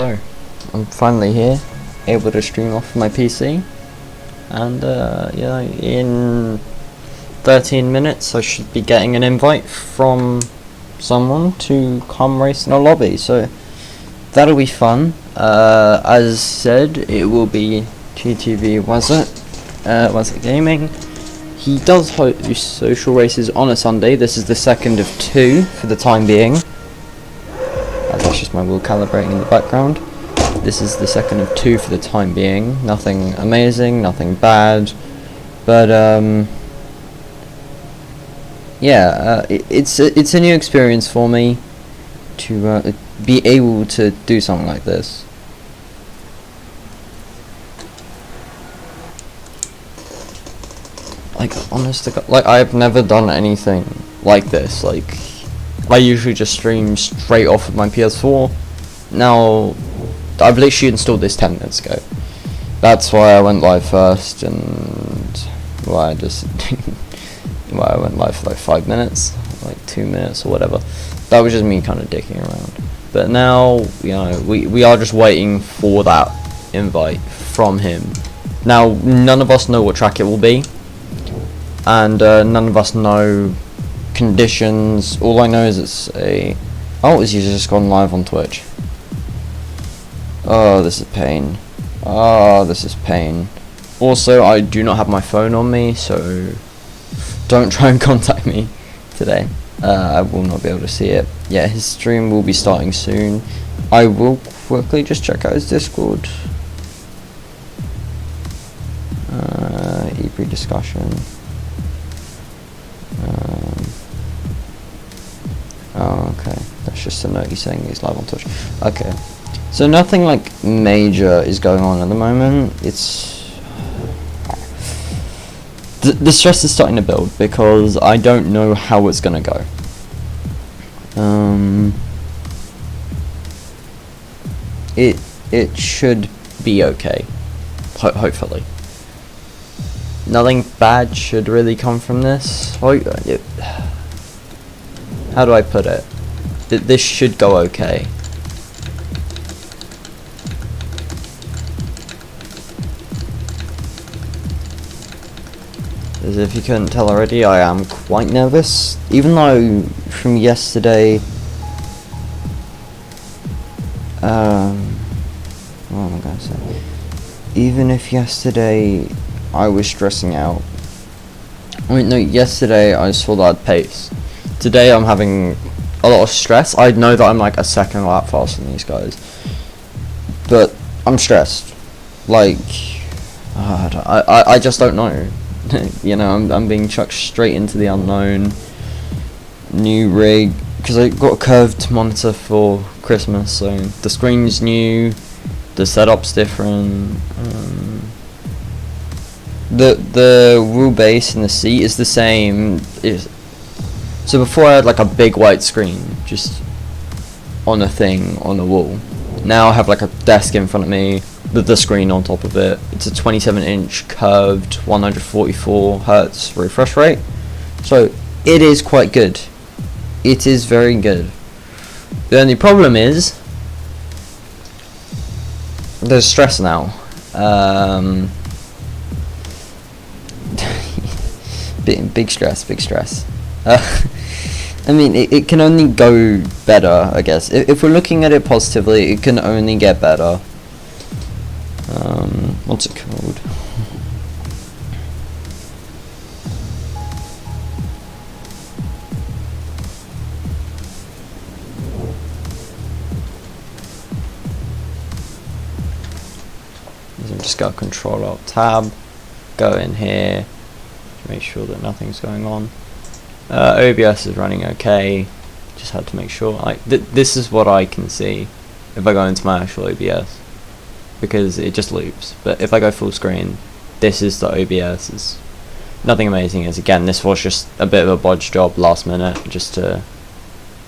So, I'm finally here, able to stream off my PC, and yeah, in 13 minutes I should be getting an invite from someone to come race in a lobby, so that'll be fun. As said, it will be TTVwazukgaming. He does host social races on a Sunday. This is the second of two for the time being. That's just my wheel calibrating in the background. This is the second of two for the time being. Nothing amazing, nothing bad, but yeah, it's a new experience for me to be able to do something like this. Like, honest to God, like, I've never done anything like this. Like, I usually just stream straight off of my PS4. Now, I've literally installed this 10 minutes ago. That's why I went live first, and why I just why I went live for like 5 minutes, like 2 minutes or whatever. That was just me kind of dicking around. But now, you know, we are just waiting for that invite from him. Now, none of us know what track it will be, and none of us know conditions. All I know is it's a... Oh, he's just gone live on Twitch. Oh, this is pain. Oh, this is pain. Also, I do not have my phone on me, so don't try and contact me today. I will not be able to see it. Yeah, his stream will be starting soon. I will quickly just check out his Discord. E-pre discussion. Oh, okay. That's just a note he's saying he's live on Twitch. Okay. So nothing like major is going on at the moment. It's... The stress is starting to build because I don't know how it's gonna go. It should be okay. Hopefully. Nothing bad should really come from this. How do I put it? This should go okay. As if you couldn't tell already, I am quite nervous. Even though from yesterday, what am I gonna say? Even if yesterday I was stressing out. Wait, no, yesterday I saw that I'd pace. Today I'm having a lot of stress. I know that I'm like a second lap faster than these guys, but I'm stressed. Like, I just don't know. You know, I'm being chucked straight into the unknown. New rig, because I got a curved monitor for Christmas, so the screen's new, the setup's different. The wheelbase and the seat is the same. So before I had like a big white screen just on a thing on the wall. Now I have like a desk in front of me with the screen on top of it. It's a 27-inch curved 144 Hz refresh rate. So it is quite good. It is very good. The only problem is there's stress now. Big stress. I mean, it can only go better, I guess. If we're looking at it positively, it can only get better. What's it called? I'm just got Control Alt Tab, go in here, make sure that nothing's going on. OBS is running okay. Just had to make sure. Like this is what I can see if I go into my actual OBS, because it just loops. But if I go full screen, this is the OBS. It's nothing amazing. As again, this was just a bit of a bodge job last minute, just to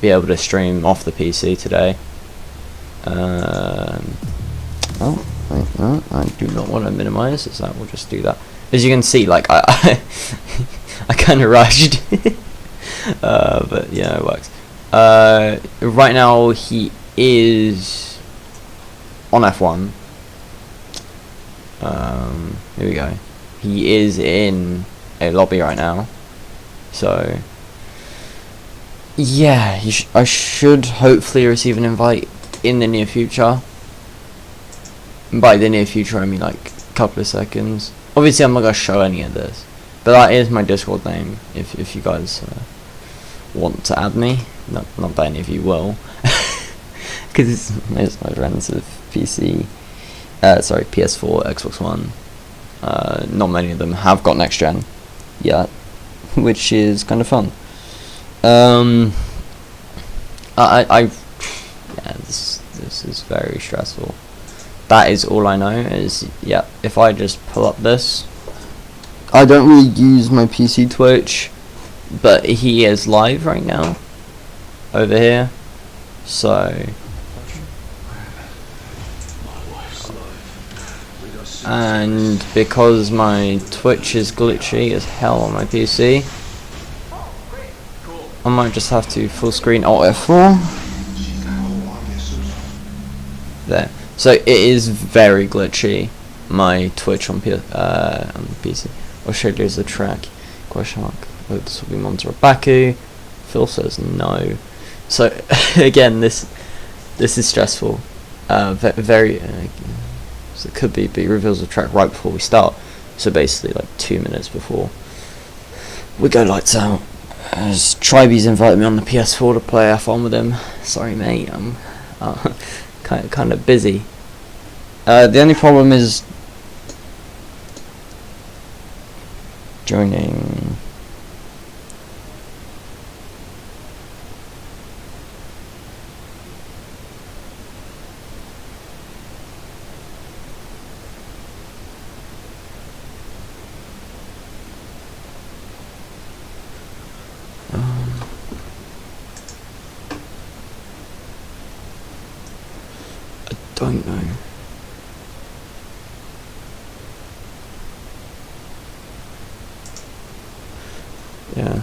be able to stream off the PC today. Oh, wait, no, I do not want to minimize, so that will just do that. As you can see, like I kind of rushed. But yeah, it works. Right now he is on F1. Here we go. He is in a lobby right now, so yeah, I should hopefully receive an invite in the near future. And by the near future, I mean like a couple of seconds. Obviously, I'm not gonna show any of this, but that is my Discord name. If you guys want to add me, not that any of you will, because most of my friends have PC. Sorry, PS4, Xbox One. Not many of them have got next gen yet, which is kind of fun. Yeah, this is very stressful. That is all I know is, yeah, if I just pull up this, I don't really use my PC Twitch, but he is live right now over here, so and because my Twitch is glitchy as hell on my PC, I might just have to full screen Alt F4 there. So it is very glitchy, my Twitch on PC. I'll show you the track. Question mark. Oh, this will be Monster Baku. Phil says no. So again, this is stressful. Very. So it could be, but he reveals the track right before we start. So basically, like 2 minutes before we go lights out. As Tribe's invited me on the PS4 to play F1 with him. Sorry, mate. I'm kind of busy. The only problem is joining. I don't know. Yeah.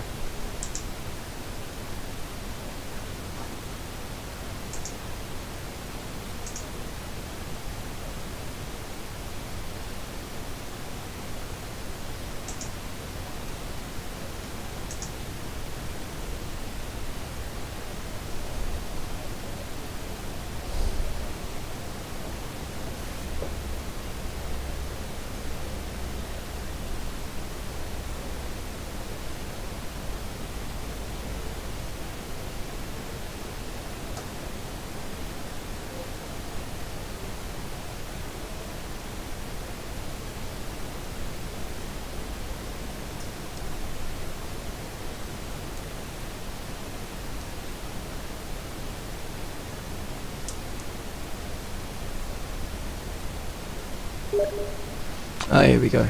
Oh, here we go.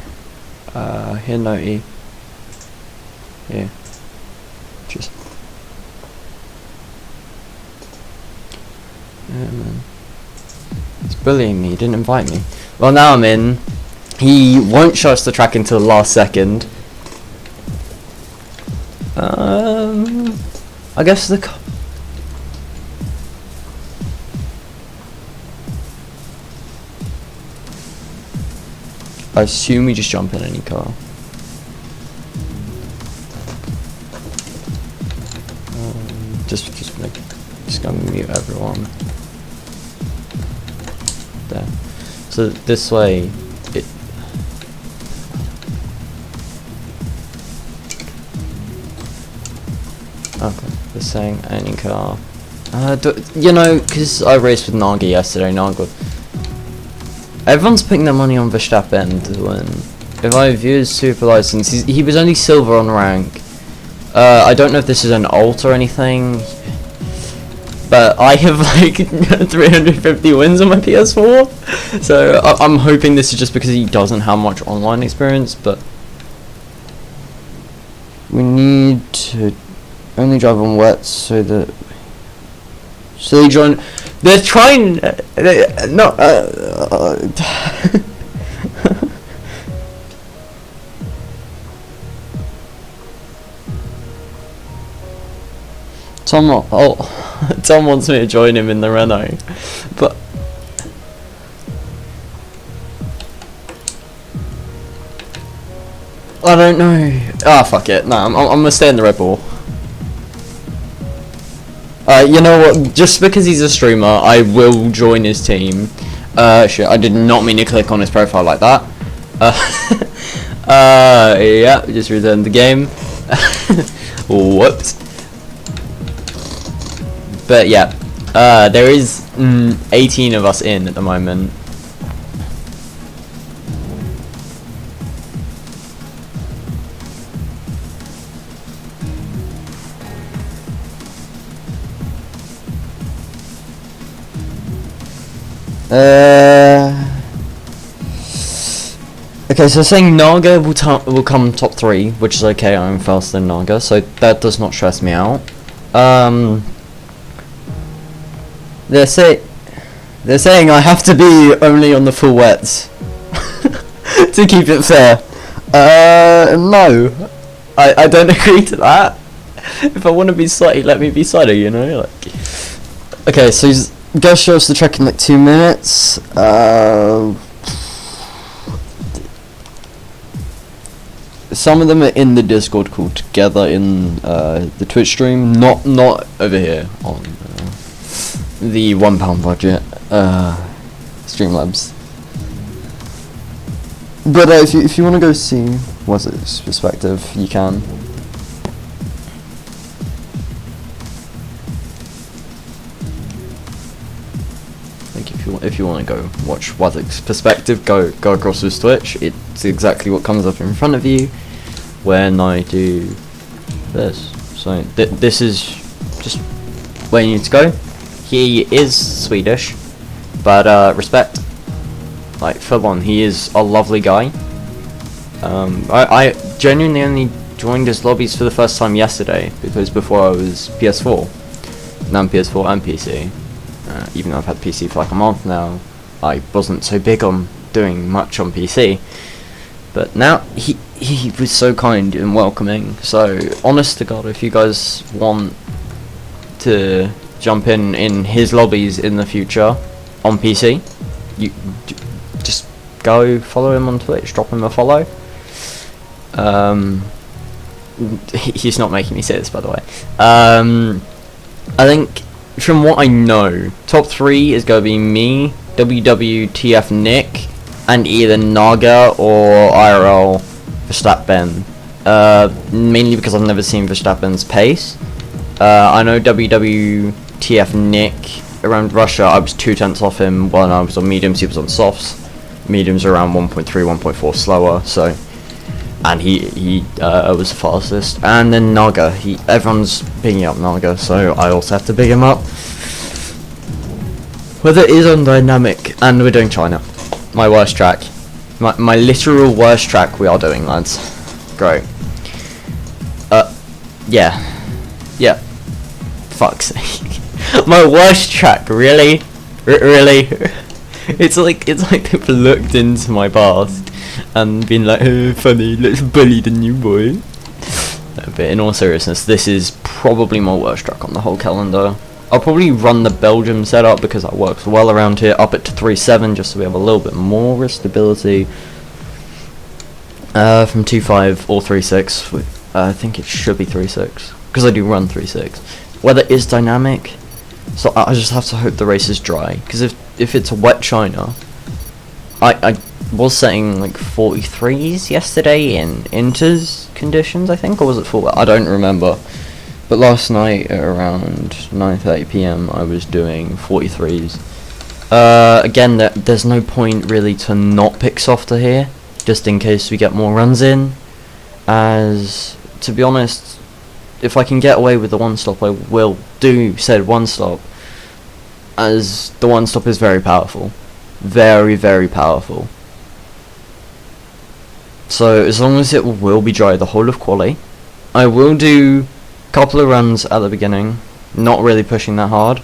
Here, no E. Yeah. Just. Yeah, man. He's bullying me. He didn't invite me. Well, now I'm in. He won't show us the track until the last second. I guess the. I assume we just jump in any car. Just gonna mute everyone. There. So this way, it. Okay, they're saying any car. You know, because I raced with Naga yesterday. Naga. Everyone's putting their money on Verstappen to win. If I view his super license, he was only silver on rank. I don't know if this is an alt or anything, but I have like 350 wins on my PS4, so I'm hoping this is just because he doesn't have much online experience, but we need to only drive on wet so that... So they join... They're trying... no... Tom wants me to join him in the Renault, but I don't know. Ah, fuck it. No, I'm gonna stay in the Red Bull. You know what? Just because he's a streamer, I will join his team. Shit, I did not mean to click on his profile like that. Yeah, just returned the game. Whoops. But yeah, there is 18 of us in at the moment. Okay, so saying Naga will come top 3, which is okay. I'm faster than Naga, so that does not stress me out. They're saying I have to be only on the full wets to keep it fair. No, I don't agree to that. If I want to be slightly, let me be slightly, you know. Like, okay, so go show us the track in like 2 minutes. Some of them are in the Discord call together in the Twitch stream, not over here on the £1 budget Streamlabs. But if you want to go see Wazuk's perspective, you can. If you want to go watch Wazuk's perspective, go across his Twitch. It's exactly what comes up in front of you when I do this. So this is just where you need to go. He is Swedish, but respect, like full on. He is a lovely guy. I genuinely only joined his lobbies for the first time yesterday, because before I was PS4. Now I'm PS4 and PC. Even though I've had PC for like a month now, I wasn't so big on doing much on PC. But now he was so kind and welcoming. So honest to God, if you guys want to jump in his lobbies in the future on PC, you just go follow him on Twitch, drop him a follow. He's not making me say this, by the way. I think from what I know, top 3 is going to be me, WWTF Nick, and either Naga or IRL Verstappen. Mainly because I've never seen Verstappen's pace. I know WWTF Nick around Russia, I was 2/10 off him when I was on mediums, he was on softs. Mediums are around 1.3, 1.4 slower, so. And he was the fastest. And then Naga, everyone's bigging up Naga, so I also have to big him up. Whether it is on dynamic, and we're doing China. My worst track. My literal worst track we are doing, lads. Great. Yeah. Yeah. Fuck's sake. My worst track, really? Really? It's like they've looked into my past and been like, oh, funny, let's bully the new boy. But in all seriousness, this is probably my worst track on the whole calendar. I'll probably run the Belgium setup because that works well around here, up it to 3.7 just so we have a little bit more stability. From 2.5 or 3.6, I think it should be 3.6 because I do run 3.6. Weather is dynamic, so I just have to hope the race is dry, because if it's a wet China, I was setting like 43s yesterday in Inter's conditions, I think, or was it full? I don't remember. But last night at around 9:30 PM I was doing 43s. Again, there's no point really to not pick softer here, just in case we get more runs in, as to be honest, if I can get away with the one stop, I will do said one stop, as the one stop is very powerful. Very, very powerful. So as long as it will be dry the whole of quali, I will do a couple of runs at the beginning, not really pushing that hard,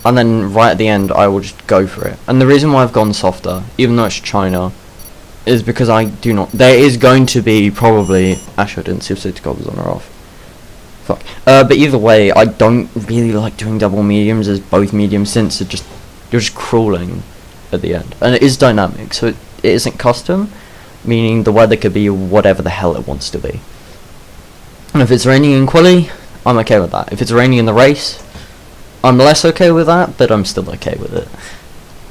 and then right at the end I will just go for it. And the reason why I've gone softer, even though it's China, is because I do not, there is going to be probably, actually I didn't see if safety car was on or off. Fuck. But either way, I don't really like doing double mediums as both mediums, since it just, you're just crawling at the end. And it is dynamic, so it isn't custom, meaning the weather could be whatever the hell it wants to be. And if it's raining in quali, I'm okay with that. If it's raining in the race, I'm less okay with that, but I'm still okay with it.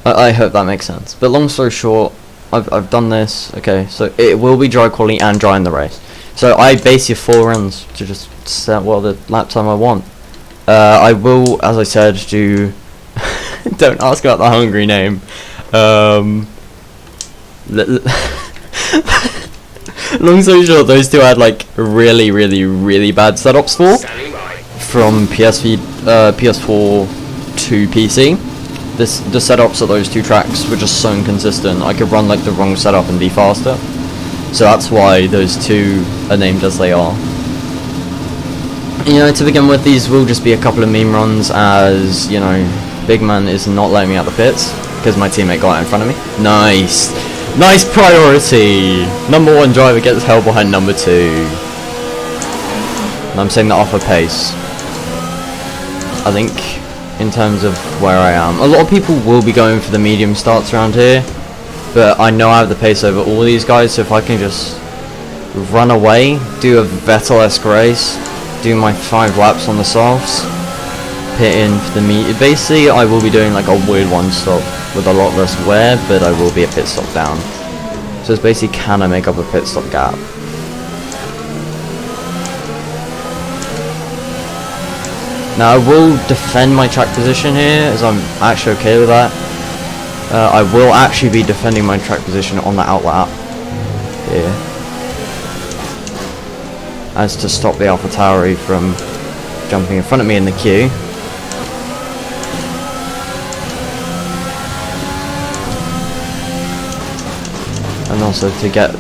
I hope that makes sense. But long story short, I've done this. Okay, so it will be dry quali and dry in the race. So I base your 4 runs to just set the lap time I want. I will, as I said, do. Don't ask about the hungry name. Long story short, those two had like really bad setups from PS4 to PC. The setups of those 2 tracks were just so inconsistent. I could run like the wrong setup and be faster. So that's why those 2 are named as they are. You know, to begin with, these will just be a couple of meme runs, as you know, Big Man is not letting me out the pits because my teammate got out in front of me. Nice priority. Number 1 driver gets held behind number 2. And I'm saying that off a pace. I think in terms of where I am, a lot of people will be going for the medium starts around here, but I know I have the pace over all these guys, so if I can just run away, do a Vettel-esque race, do my 5 laps on the softs, pit in for the meet. Basically, I will be doing like a weird 1 stop with a lot less wear, but I will be a pit stop down. So it's basically, can I make up a pit stop gap? Now I will defend my track position here, as I'm actually okay with that. I will actually be defending my track position on the outlap here, as to stop the AlphaTauri from jumping in front of me in the queue. And also to get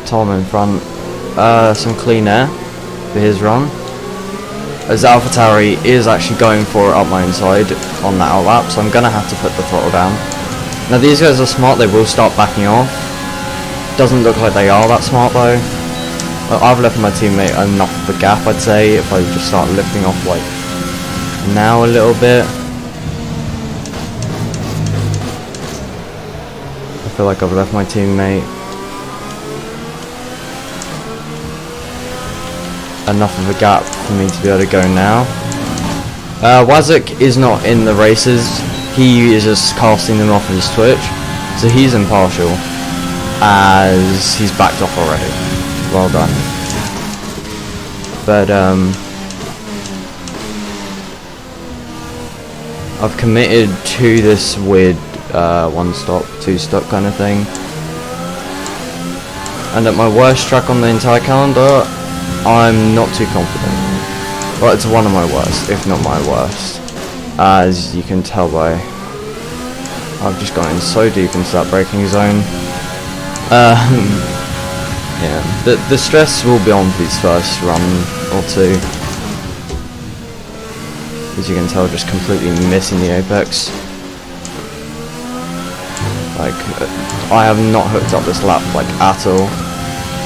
Tom in front, some clean air for his run, as AlphaTauri is actually going for it up my inside on that outlap, so I'm gonna have to put the throttle down. Now these guys are smart, they will start backing off. Doesn't look like they are that smart though. I've left my teammate enough of a gap, I'd say, if I just start lifting off like now a little bit. I feel like I've left my teammate enough of a gap for me to be able to go now. Wazuk is not in the races, he is just casting them off of his Twitch, so he's impartial, as he's backed off already. Well done. But I've committed to this weird 1 stop, 2 stop kind of thing, and at my worst track on the entire calendar, I'm not too confident. Well, it's one of my worst, if not my worst, as you can tell by I've just gone in so deep into that braking zone. Yeah, the stress will be on for these first run or 2, as you can tell, just completely missing the apex. Like, I have not hooked up this lap like at all.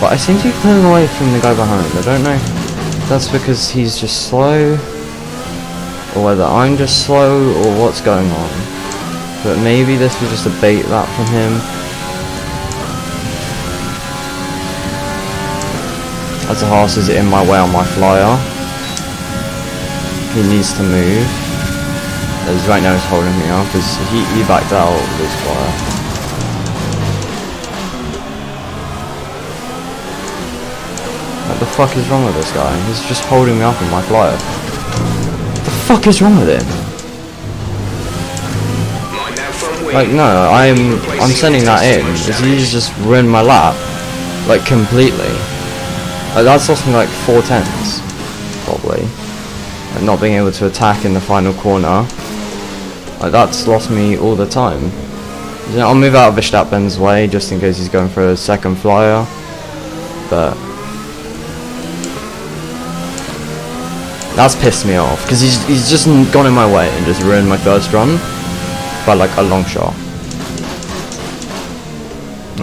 But I seem to be pulling away from the guy behind. I don't know if that's because he's just slow, or whether I'm just slow, or what's going on. But maybe this was just a bait lap from him. As the horse is in my way on my flyer, he needs to move. As right now he's holding me up, because he backed out of his flyer. What the fuck is wrong with this guy? He's just holding me up in my flyer. What the fuck is wrong with him? Like, no, I'm sending that in, because he's just ruined my lap, like, completely. Like, that's lost me like 4 tenths, probably. Like, not being able to attack in the final corner, like, that's lost me all the time. You know, I'll move out of Verstappen's way, just in case he's going for a second flyer, but that's pissed me off, because he's just gone in my way and just ruined my first run by like a long shot.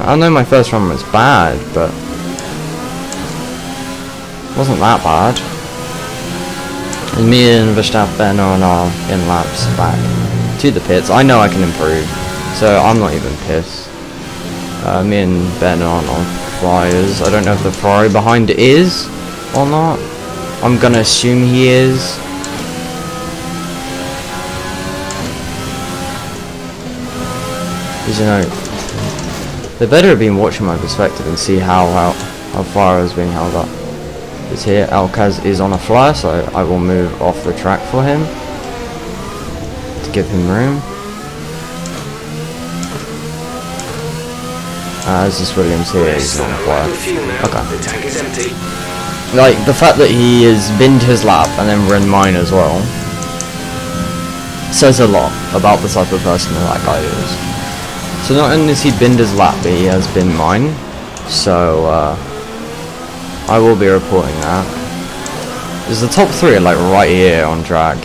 I know my first run was bad, but it wasn't that bad. And me and Verstappen are on our in laps back to the pits. I know I can improve, so I'm not even pissed. Me and Ben aren't on flyers. I don't know if the Ferrari behind it is or not. I'm gonna assume he is. Because, you know, they better have been watching my perspective and see how far I was being held up. Because here Alcaz is on a flyer, so I will move off the track for him to give him room. As this Williams here is on a flyer. Okay. The tank is empty. Like, the fact that he has binned his lap and then run mine as well says a lot about the type of person that guy is. So not only has he binned his lap, but he has binned mine. So I will be reporting that. Because the top three are like right here on track,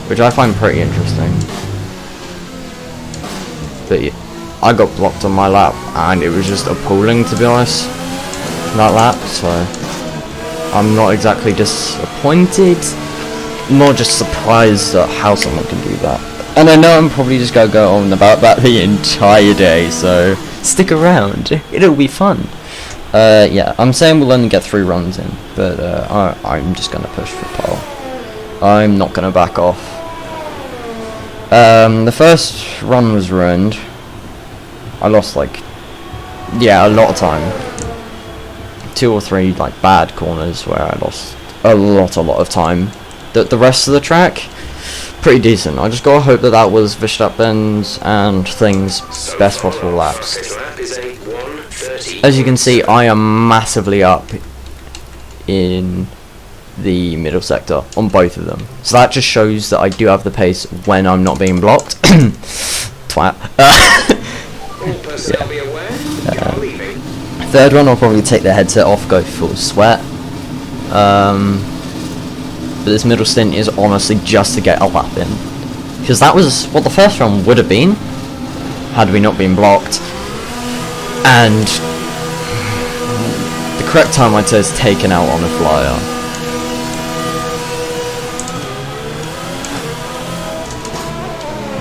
which I find pretty interesting. But yeah, I got blocked on my lap, and it was just appalling, to be honest, that lap. So I'm not exactly disappointed, more just surprised at how someone can do that. And I know I'm probably just gonna go on about that the entire day, so stick around, it'll be fun. Yeah, I'm saying we'll only get 3 runs in, but I'm just gonna push for pole. I'm not gonna back off. The first run was ruined. I lost a lot of time. 2 or 3 like bad corners where I lost a lot of time. The rest of the track, pretty decent. I just gotta hope that was Verstappen's and things best possible laps. As you can see, I am massively up in the middle sector on both of them. So that just shows that I do have the pace when I'm not being blocked. Twat. Third one, I'll probably take the headset off, go full sweat. But this middle stint is honestly just to get a lap in. Because that was what the first run would have been, had we not been blocked. And the correct time I'd say is taken out on a flyer.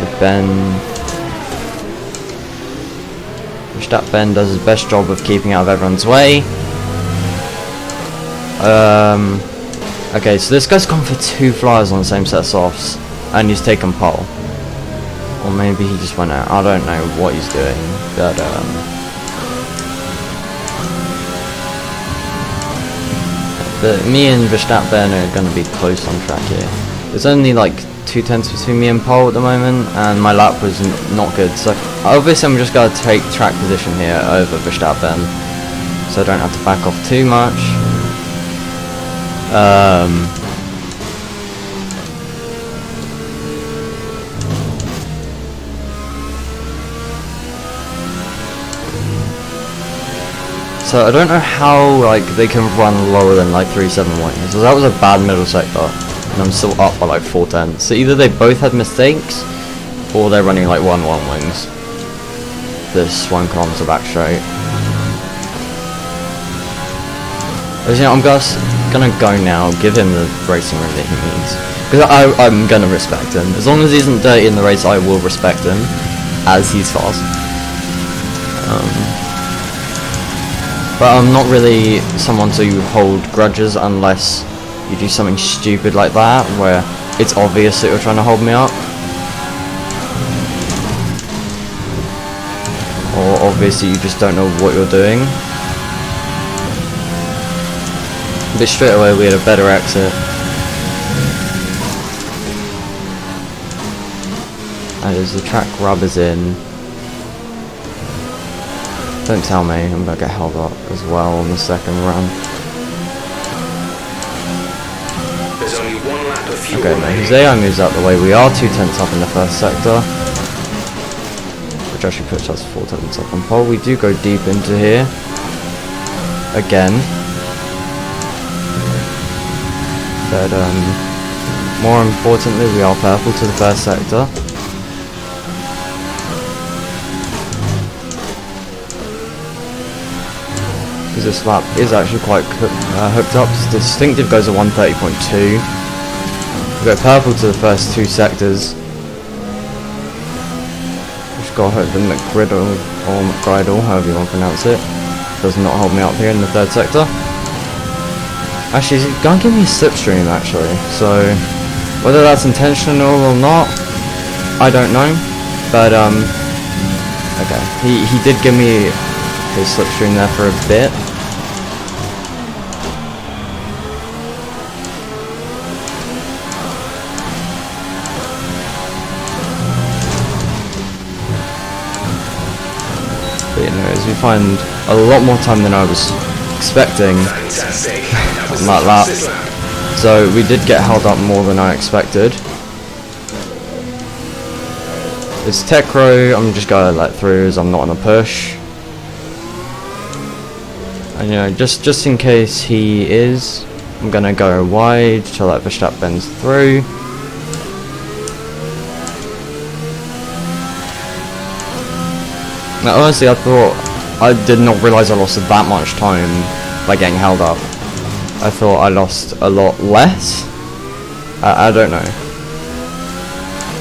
With Ben. Ben does his best job of keeping out of everyone's way. Okay, so this guy's gone for 2 flyers on the same set of softs, and he's taken pole. Or maybe he just went out. I don't know what he's doing, but me and Verstappen are going to be close on track here. There's only like 2 tenths between me and pole at the moment, and my lap was not good. So obviously I'm just going to take track position here over Verstappen, so I don't have to back off too much. So I don't know how they can run lower than 3.7 wings. So that was a bad middle sector, and I'm still up by 4 tenths. So either they both had mistakes, or they're running 1.1 wings. This one comes to back straight. You know, I'm gonna go now, give him the racing room that he needs. Because I'm gonna respect him. As long as he isn't dirty in the race, I will respect him, as he's fast. But I'm not really someone to hold grudges unless you do something stupid like that, where it's obvious that you're trying to hold me up. Or obviously you just don't know what you're doing. But straight away we had a better exit. And as the track rubbers in, don't tell me I'm gonna get held up as well on the second run. There's only 1 lap of fuel. Okay, now Hosea moves out the way. We are 2 tenths up in the first sector, which actually puts us 4 tenths up on pole. We do go deep into here again. But more importantly, we are purple to the first sector. Because this lap is actually quite hooked up. Distinctive goes at 130.2. We go purple to the first 2 sectors, which Just gotta hope the McGriddle or McGridle, however you want to pronounce it, does not hold me up here in the third sector. Actually, he's gonna give me a slipstream actually, so whether that's intentional or not, I don't know. But okay, he did give me his slipstream there for a bit. But anyways, we find a lot more time than I was expecting on that lap. So we did get held up more than I expected. It's tech row, I'm just gonna let through as I'm not on a push. And you know, just in case he is, I'm gonna go wide to let Verstappen bends through. Now honestly, I did not realise I lost that much time by getting held up. I thought I lost a lot less. I don't know.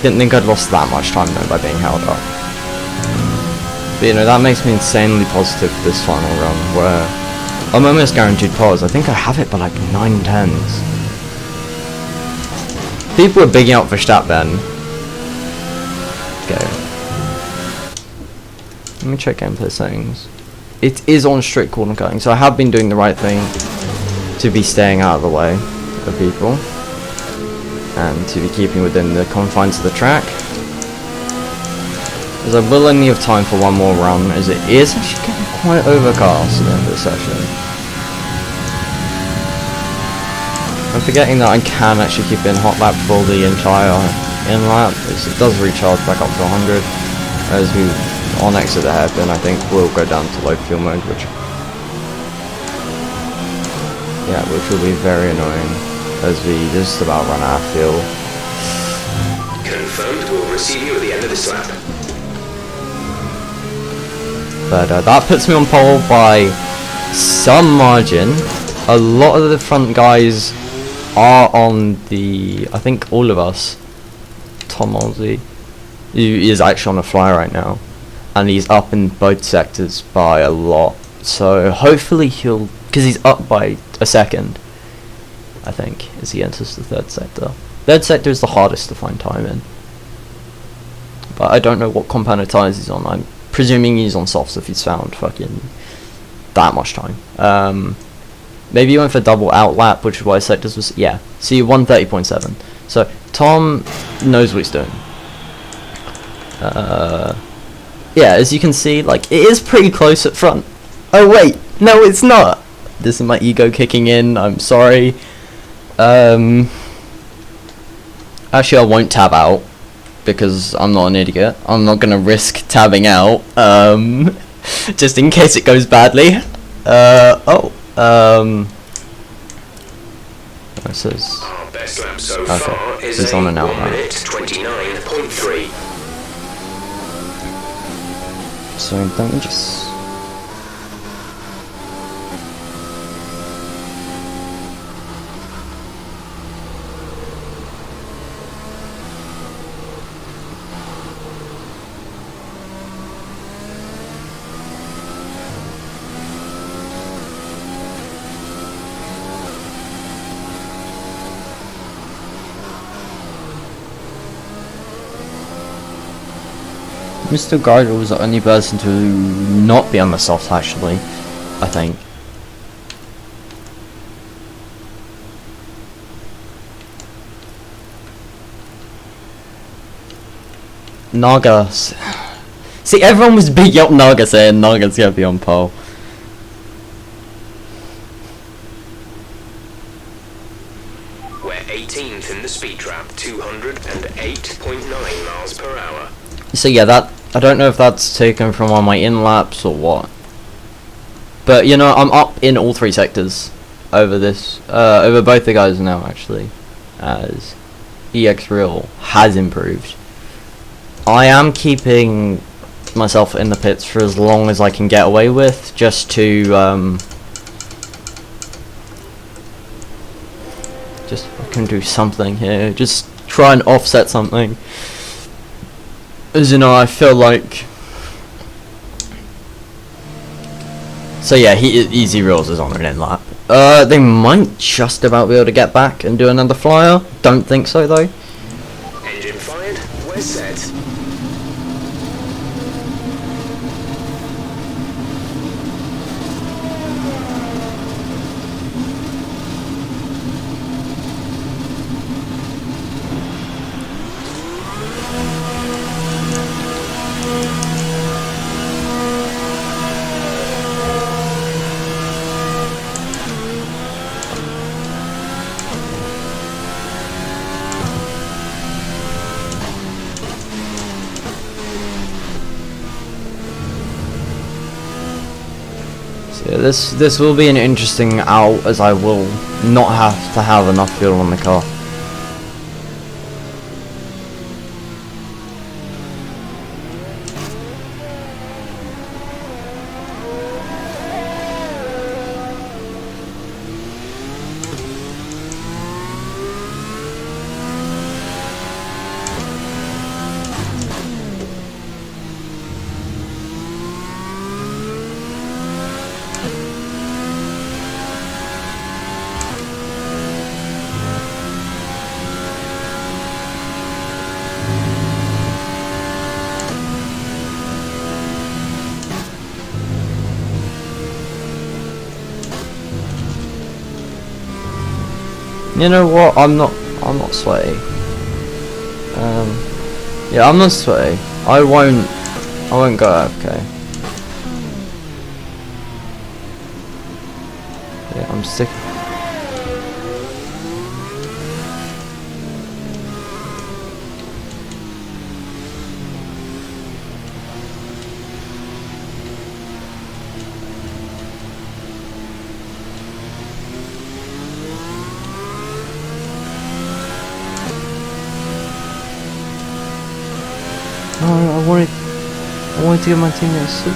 Didn't think I'd lost that much time though by being held up. But you know, that makes me insanely positive for this final run, where I'm almost guaranteed pause. I think I have it by like 9/10s. People are bigging out Verstappen. Okay. Let me check gameplay settings. It is on strict corner cutting, so I have been doing the right thing to be staying out of the way of people and to be keeping within the confines of the track. As I will only have time for one more run, as it is actually getting quite overcast at the end of the session. I'm forgetting that I can actually keep in hot lap for the entire in lap, as it does recharge back up to 100 as we on exit the hairpin. I think we'll go down to low fuel mode, which will be very annoying as we just about run out of fuel. Confirmed, we'll receive you at the end of this lap. But that puts me on pole by some margin. A lot of the front guys are on the, I think all of us, Tom Olsey, who is actually on a fly right now, and he's up in both sectors by a lot. So hopefully he'll, because he's up by a second, I think, as he enters the third sector. Third sector is the hardest to find time in. But I don't know what compound of tyres he's on. I'm presuming he's on softs if he's found fucking that much time. Maybe he went for double out lap, which is why sectors was, yeah. See, 130.7. So Tom knows what he's doing. Yeah, as you can see, like, it is pretty close at front. Oh wait, no it's not. This is my ego kicking in, I'm sorry. Actually I won't tab out, because I'm not an idiot. I'm not gonna risk tabbing out, just in case it goes badly. It says, Our best lap so okay, far is it's on an out 1 minute 29.3. So let me just... Mr. Gardner was the only person to not be on the soft, actually, I think. Naga. See, everyone was beating up Naga saying Naga's gonna be on pole. We're 18th in the speed trap, 208.9 miles per hour. So yeah, that, I don't know if that's taken from on my in laps or what. But you know, I'm up in all three sectors over this, over both the guys now actually, as EX Real has improved. I am keeping myself in the pits for as long as I can get away with, just to just fucking do something here, just try and offset something. as you know, I feel like. So yeah, easy rules is on an in lap. They might just about be able to get back and do another flyer. Don't think so though. Engine fired. We're set. So yeah, this will be an interesting out, as I will not have to have enough fuel on the car. You know what? I'm not sweaty. Yeah, I'm not sweaty. I won't go AFK. Yeah, I'm sick. No, I wanted to get my teammates switch.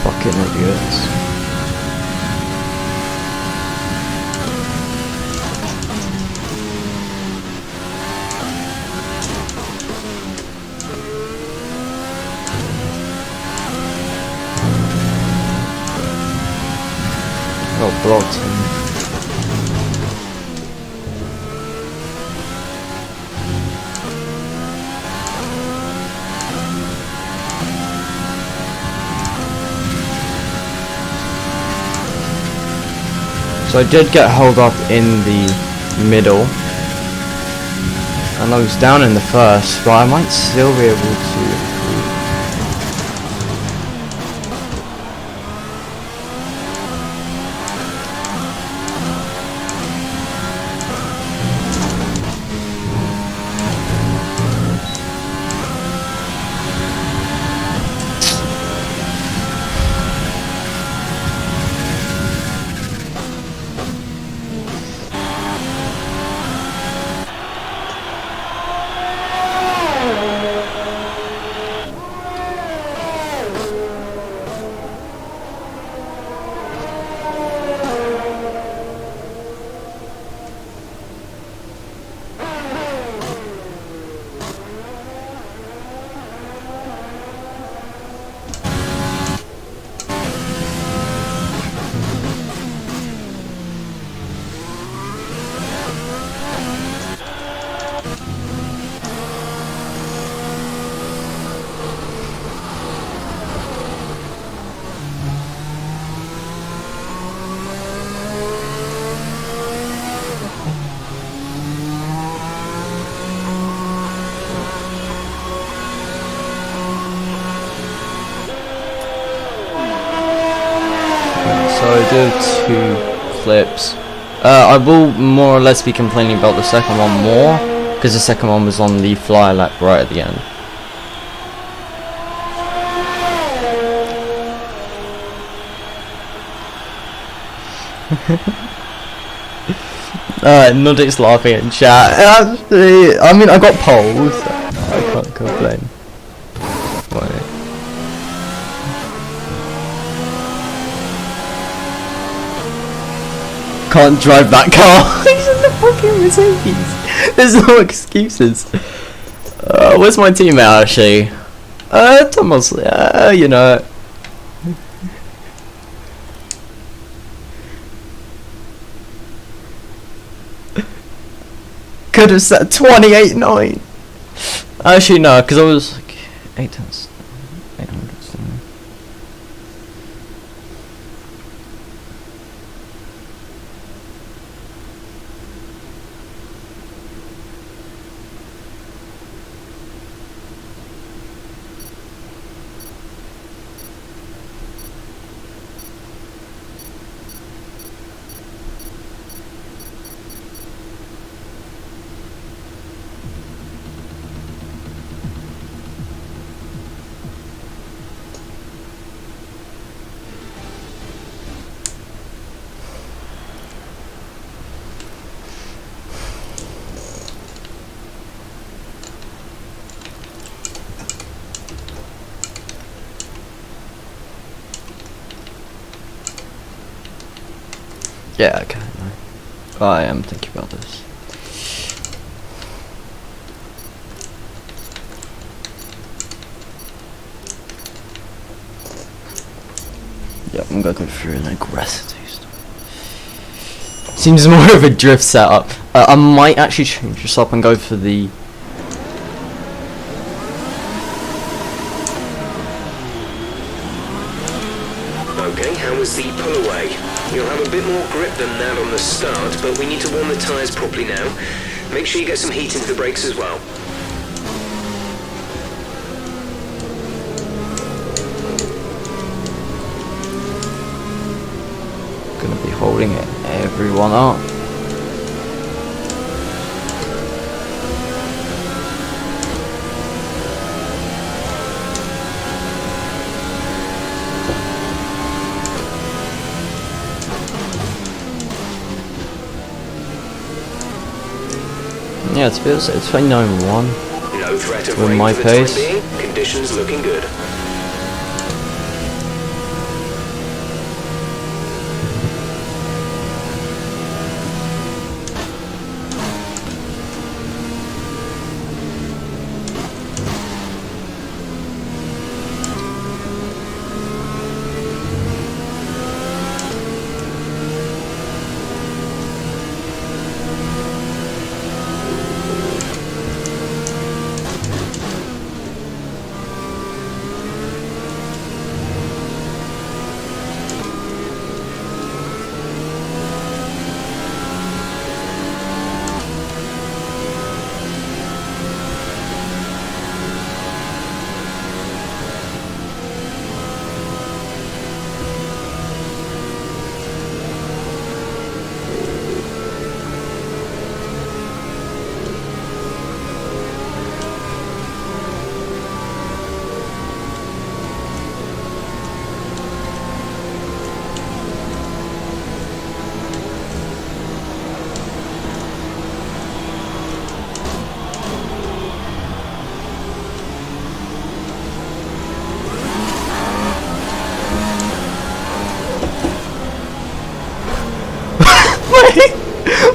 Fucking idiots. Oh, blocked him. So I did get held up in the middle, and I was down in the first, but I might still be able to. do 2 clips. I will more or less be complaining about the second one more, because the second one was on the fly lap right at the end. Nodic's laughing in chat. Actually, I mean, I got polls. I can't complain. Wait. Can't drive that car. He's in the fucking Mercedes. There's no excuses. Where's my teammate actually? Thomas. You know. Could have set 28.9. Actually no, because I was like 800. Yeah, okay. No. I am thinking about this. Yep, I'm gonna go through an aggressive taste. Seems more of a drift setup. I might actually change this up and go for the. Okay, how was the pull away? You'll have a bit more grip than that on the start, but we need to warm the tyres properly now. Make sure you get some heat into the brakes as well. Gonna be holding everyone up. Yeah, it's 29.1. No threat of with rain my for the time pace. being. Conditions looking good.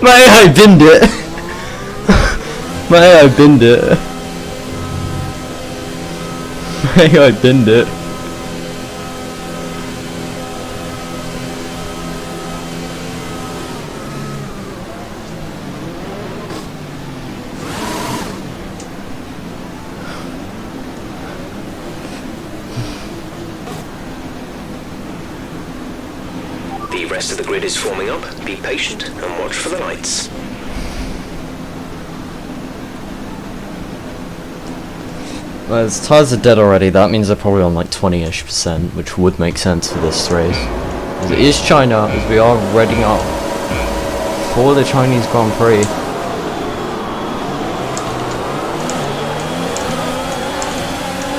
My AI binned it. My AI binned it. My AI binned it. The rest of the grid is forming up. Be patient and watch for the lights. Well, his tyres are dead already. That means they're probably on like 20-ish%, which would make sense for this race. As it is China, as we are readying up for the Chinese Grand Prix.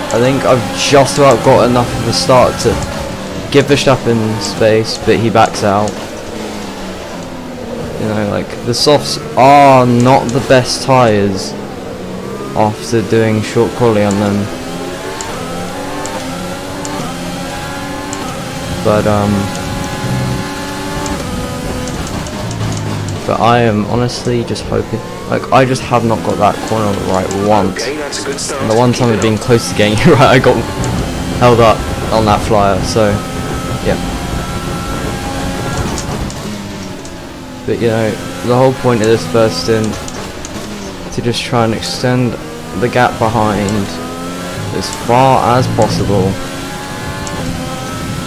I think I've just about got enough of a start to give Verstappen space, but he backs out. You know, like, the softs are not the best tyres after doing short quali on them. But I am honestly just hoping, like, I just have not got that corner right once. Okay, that's a good start. And the one time I've been close to getting it right, I got held up on that flyer, so, yeah. But, you know, the whole point of this first stint, to just try and extend the gap behind as far as possible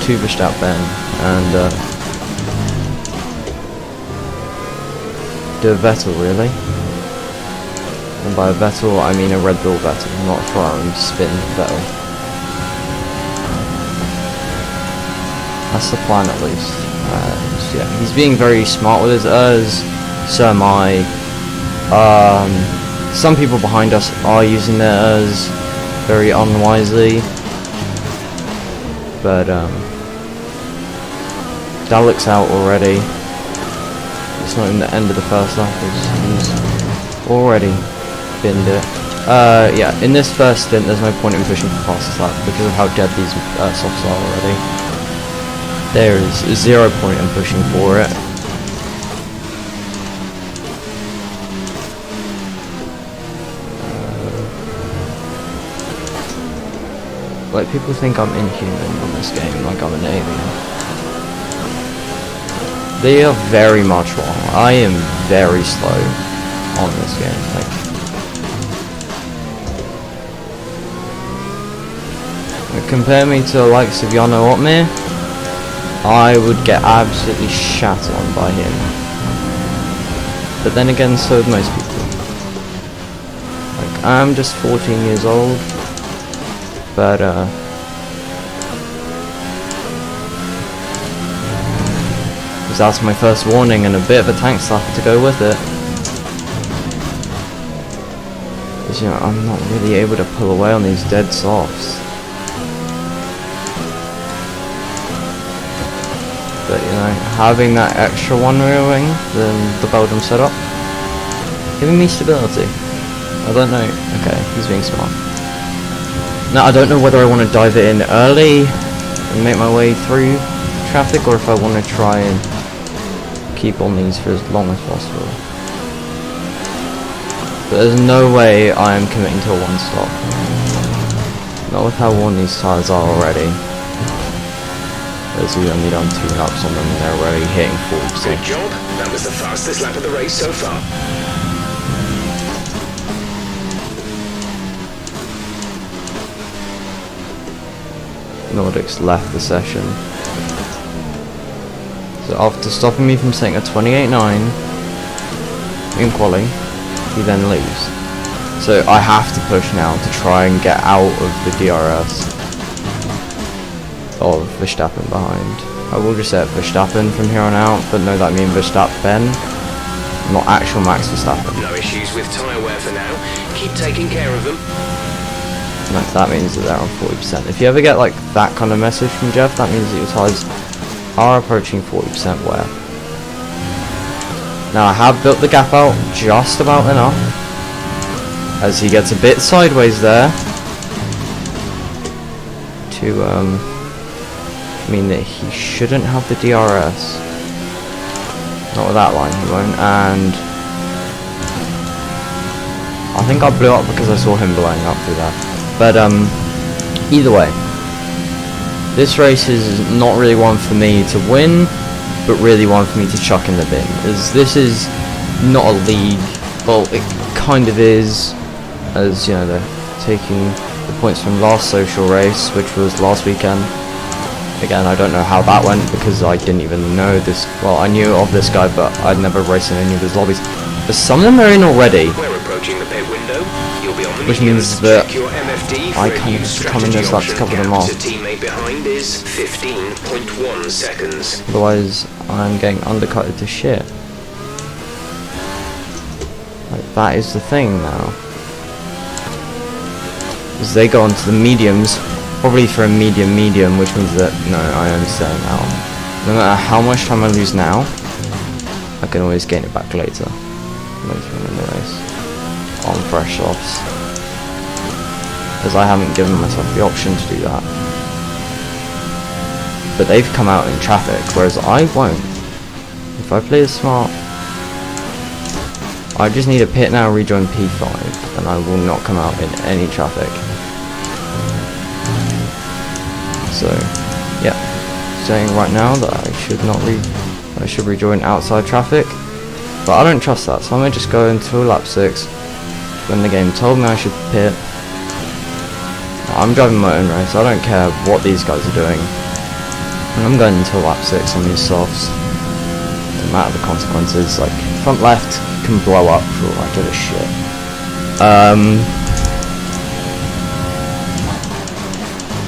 to Verstappen, and do a Vettel, really. And by a Vettel, I mean a Red Bull Vettel, not a Ferrari spin Vettel. That's the plan, at least. So yeah, he's being very smart with his errs, so am I. Some people behind us are using their errs very unwisely, but Dalek's out already. It's not even the end of the first lap, he's already binned it. Yeah, in this first stint there's no point in pushing for fastest lap because of how dead these softs are already. There is 0 point in pushing for it. Like, people think I'm inhuman on this game, like I'm an alien. They are very much wrong. I am very slow on this game. Like, compare me to the likes of Jarno Opmeer, I would get absolutely shat on by him. But then again, so would most people. Like, I'm just 14 years old, but that's my first warning and a bit of a tank slapper to go with it. Because, you know, I'm not really able to pull away on these dead softs. But, you know, having that extra one rear wing than the Belgium setup, giving me stability. I don't know. Okay, he's being smart. Now, I don't know whether I want to dive it in early and make my way through traffic, or if I want to try and keep on these for as long as possible. But there's no way I am committing to a one stop. Not with how worn these tyres are already. As we've only done 2 laps on them and they're already hitting 40%. Good job. That was the fastest lap of the race so far. Nordics left the session. So after stopping me from setting a 28.9 in quali, he then leaves. So I have to push now to try and get out of the DRS of Verstappen behind. I will just set Verstappen from here on out, but know that I mean Verstappen, not actual Max Verstappen. No issues with tyre wear for now. Keep taking care of them. No, that means that they're on 40%. If you ever get like that kind of message from Jeff, that means that your tyres are approaching 40% wear. Now I have built the gap out just about enough, as he gets a bit sideways there, to mean that he shouldn't have the DRS. Not with that line he won't, and I think I blew up because I saw him blowing up through that. But either way, this race is not really one for me to win, but really one for me to chuck in the bin, as this is not a league. Well, it kind of is, as you know, they're taking the points from last social race, which was last weekend. Again, I don't know how that went because I didn't even know this. Well, I knew of this guy, but I'd never raced in any of his lobbies. But some of them are in already, We're approaching the pit window. You'll be on the which means that MFD I for a kind new of have to come in strategy this lap to option. cover them Gap off. to teammate behind is 15.1 seconds. Otherwise, I'm getting undercutted to shit. Like, that is the thing now. As they go onto the mediums, probably for a medium, which means that, no, I understand now. No matter how much time I lose now, I can always gain it back later in the race. On fresh softs. As I haven't given myself the option to do that. But they've come out in traffic, whereas I won't. If I play this smart, I just need a pit now, rejoin P5, and I will not come out in any traffic. So, yeah, saying right now that I should rejoin outside traffic, but I don't trust that, so I may just go until lap 6, when the game told me I should pit. I'm driving my own race, I don't care what these guys are doing, and I'm going until lap 6 on these softs. Doesn't matter the consequences, like, front left can blow up for all I give a shit.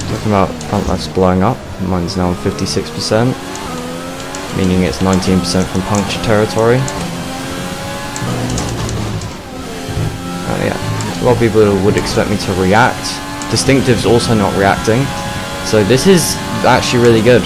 Talking about front left's blowing up, mine's now 56%, meaning it's 19% from puncture territory. Yeah, a lot of people would expect me to react. Distinctive's also not reacting, so this is actually really good.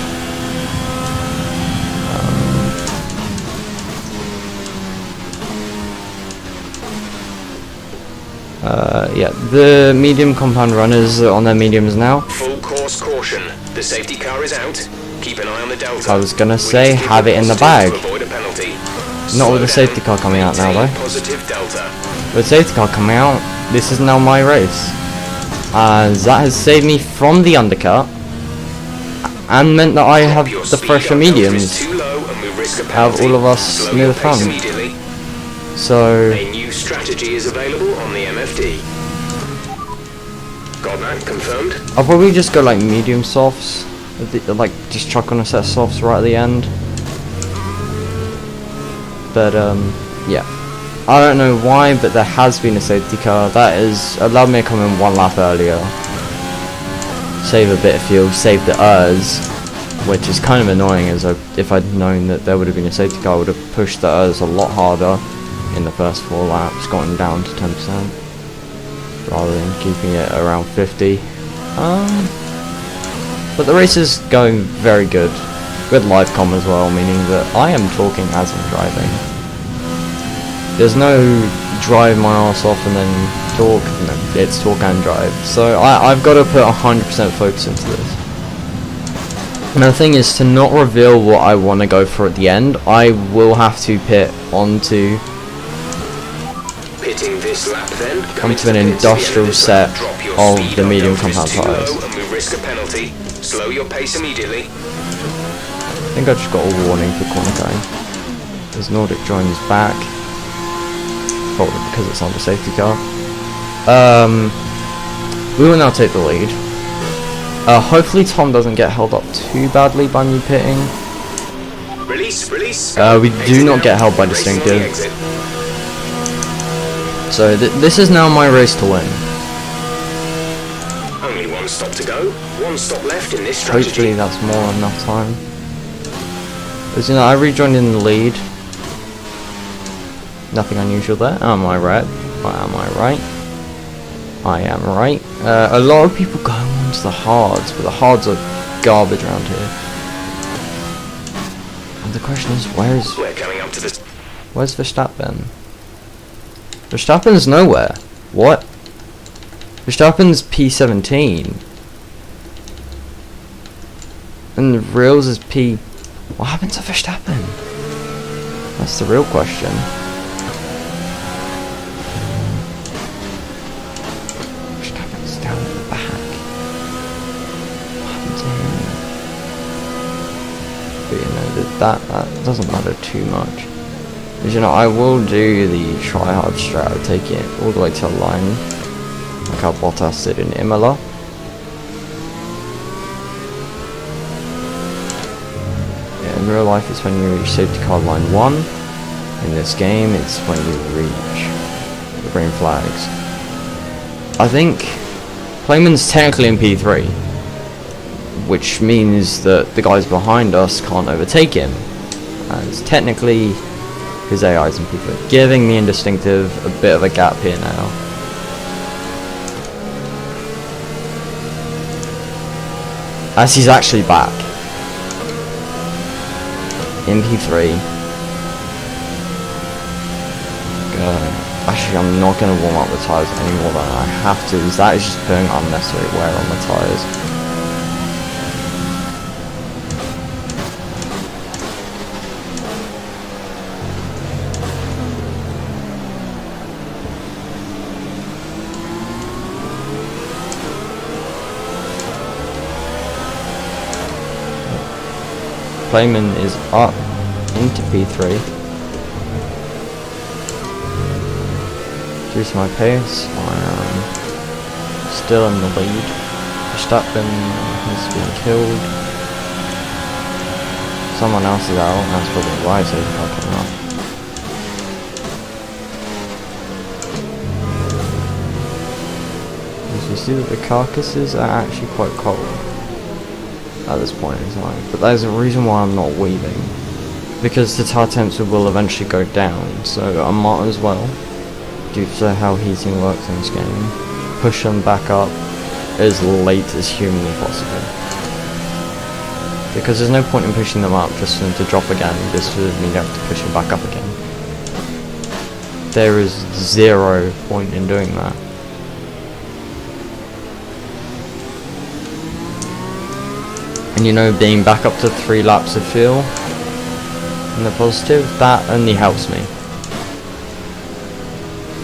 Yeah, the medium compound runners are on their mediums now. Full course caution. The safety car is out. Keep an eye on the delta. I was gonna say, have it in the bag. Not with the safety car coming out now though. Positive delta. With the safety car coming out, this is now my race. As that has saved me from the undercut, and meant that I have the fresher mediums out of all of us near the front. So, a new strategy is available on the MFD. Got that confirmed? I'll probably just go like medium softs, like just chuck on a set of softs right at the end. But yeah, I don't know why, but there has been a safety car that has allowed me to come in one lap earlier, save a bit of fuel, save the which is kind of annoying, as if I'd known that there would have been a safety car, I would have pushed the a lot harder in the first 4 laps, gotten down to 10%, rather than keeping it around 50. But the race is going very good, with live comm as well, meaning that I am talking as I'm driving. There's no drive my ass off and then talk, no, it's talk and drive. So I've got to put 100% focus into this. And the thing is, to not reveal what I want to go for at the end, I will have to pit onto this lap, then onto an industrial set of the medium compound tyres. And we risk a penalty. Slow your pace immediately. I think I just got a warning for corner going. As Nordic joins back, probably because it's on the safety car. We will now take the lead. Hopefully Tom doesn't get held up too badly by me pitting. Release. We do not get held by Distinctive. So this is now my race to win. Only 1 stop to go. 1 stop left in this strategy. Hopefully that's more than enough time. As you know, I rejoined in the lead. Nothing unusual there. Am I right? Am I right? I am right. A lot of people go onto the hards, but the hards are garbage around here. And the question is, we're coming up to this. Where's Verstappen? Verstappen's nowhere. What? Verstappen's P17. And the Reals is P... What happened to Verstappen? That's the real question. Verstappen's down at the back. What happened to him? But you know, that doesn't matter too much. Because, you know, I will do the try-hard strat of taking it all the way to the line, like how Bottas did in Imola. Yeah, in real life it's when you reach safety car line 1. In this game it's when you reach the green flags. I think Playman's technically in P3, which means that the guys behind us can't overtake him, as technically his AI is in P3, giving the Indistinctive a bit of a gap here now. As he's actually back in P3. Actually, I'm not going to warm up the tyres any more than I have to, because that is just putting unnecessary wear on the tyres. Playman is up into P3. Due to my pace, I am still in the lead. Verstappen has been killed. Someone else is out, that's probably why it's coming up. As you see that the carcasses are actually quite cold at this point in time, but there's a reason why I'm not weaving, because the tire temperature will eventually go down, so I might as well, due to how heating works in this game, push them back up as late as humanly possible, because there's no point in pushing them up just for them to drop again, just to mean you have to push them back up again. There is zero point in doing that. And you know, being back up to 3 laps of fuel in the positive, that only helps me.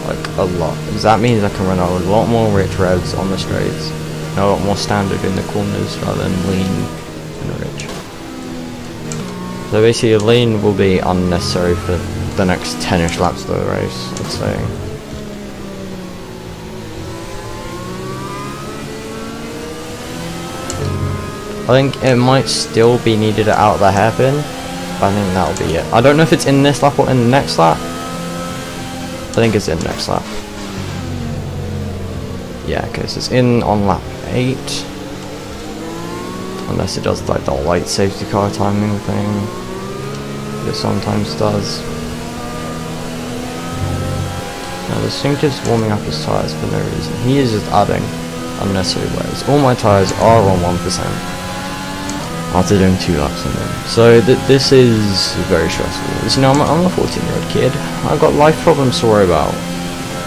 Like, a lot. Because that means I can run a lot more rich revs on the straights. And a lot more standard in the corners rather than lean and rich. So basically, lean will be unnecessary for the next 10ish laps of the race, I'd say. I think it might still be needed out of the hairpin, but I think that'll be it. I don't know if it's in this lap or in the next lap. I think it's in next lap. Yeah, okay, so it's in on lap 8. Unless it does like the light safety car timing thing. It sometimes does. Now the Distinctive's warming up his tyres for no reason. He is just adding unnecessary wears. All my tyres are on 1%. After doing 2 laps on them. So this is very stressful. As you know, I'm a 14-year-old kid. I've got life problems to worry about.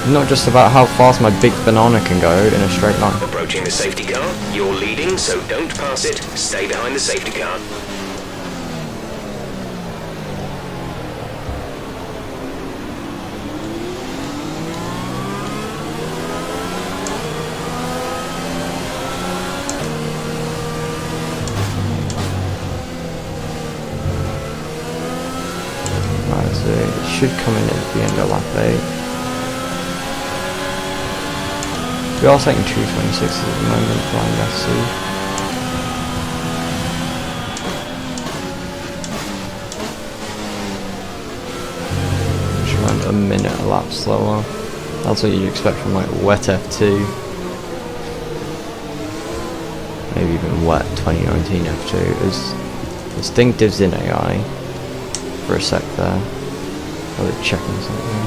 Not just about how fast my big banana can go in a straight line. Approaching the safety car, you're leading, so don't pass it. Stay behind the safety car. So it should come in at the end of lap 8. We are taking 226 at the moment, flying SC. Just around a minute a lap slower. That's what you'd expect from like wet F2. Maybe even wet 2019 F2. As Distinctive's in AI for a sec there. Probably checking something.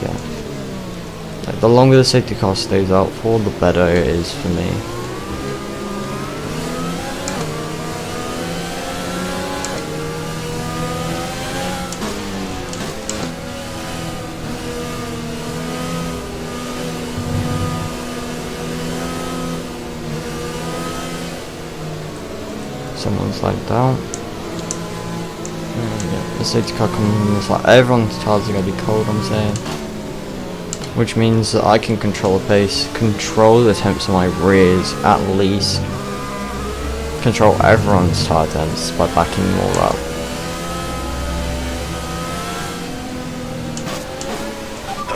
Yeah. Like, the longer the safety car stays out for, the better it is for me. Someone's like down. Yeah, the safety car comes in this like everyone's tires are gonna be cold, I'm saying. Which means that I can control the pace, control the temps of my rears at least. Control everyone's tire temps by backing more up.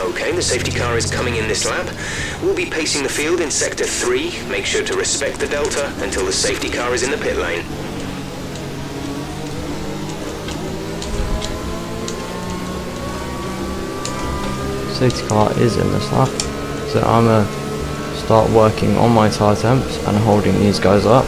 Okay, the safety car is coming in this lap. We'll be pacing the field in Sector 3. Make sure to respect the delta until the safety car is in the pit lane. Safety car is in this lap, so I'm gonna start working on my tyre temps and holding these guys up.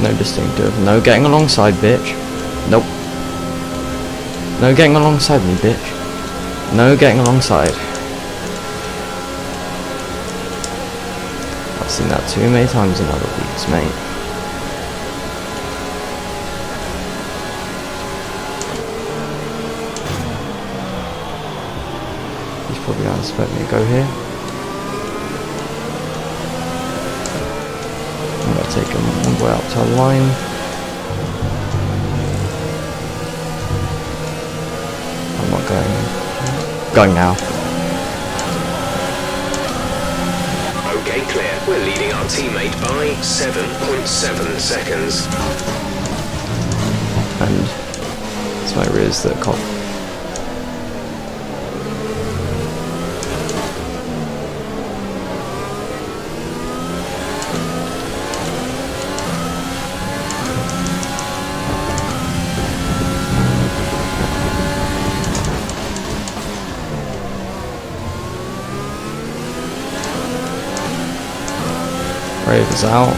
No distinctive. No getting alongside, bitch. Nope. No getting alongside me, bitch. No getting alongside. I've seen that too many times in other leagues, mate. He's probably gonna expect me to go here. I'm gonna take him all the way up to the line. I'm not going now. Okay, clear. We're leading our teammate by 7.7 seconds. And it's my rears that cop. Brave is out.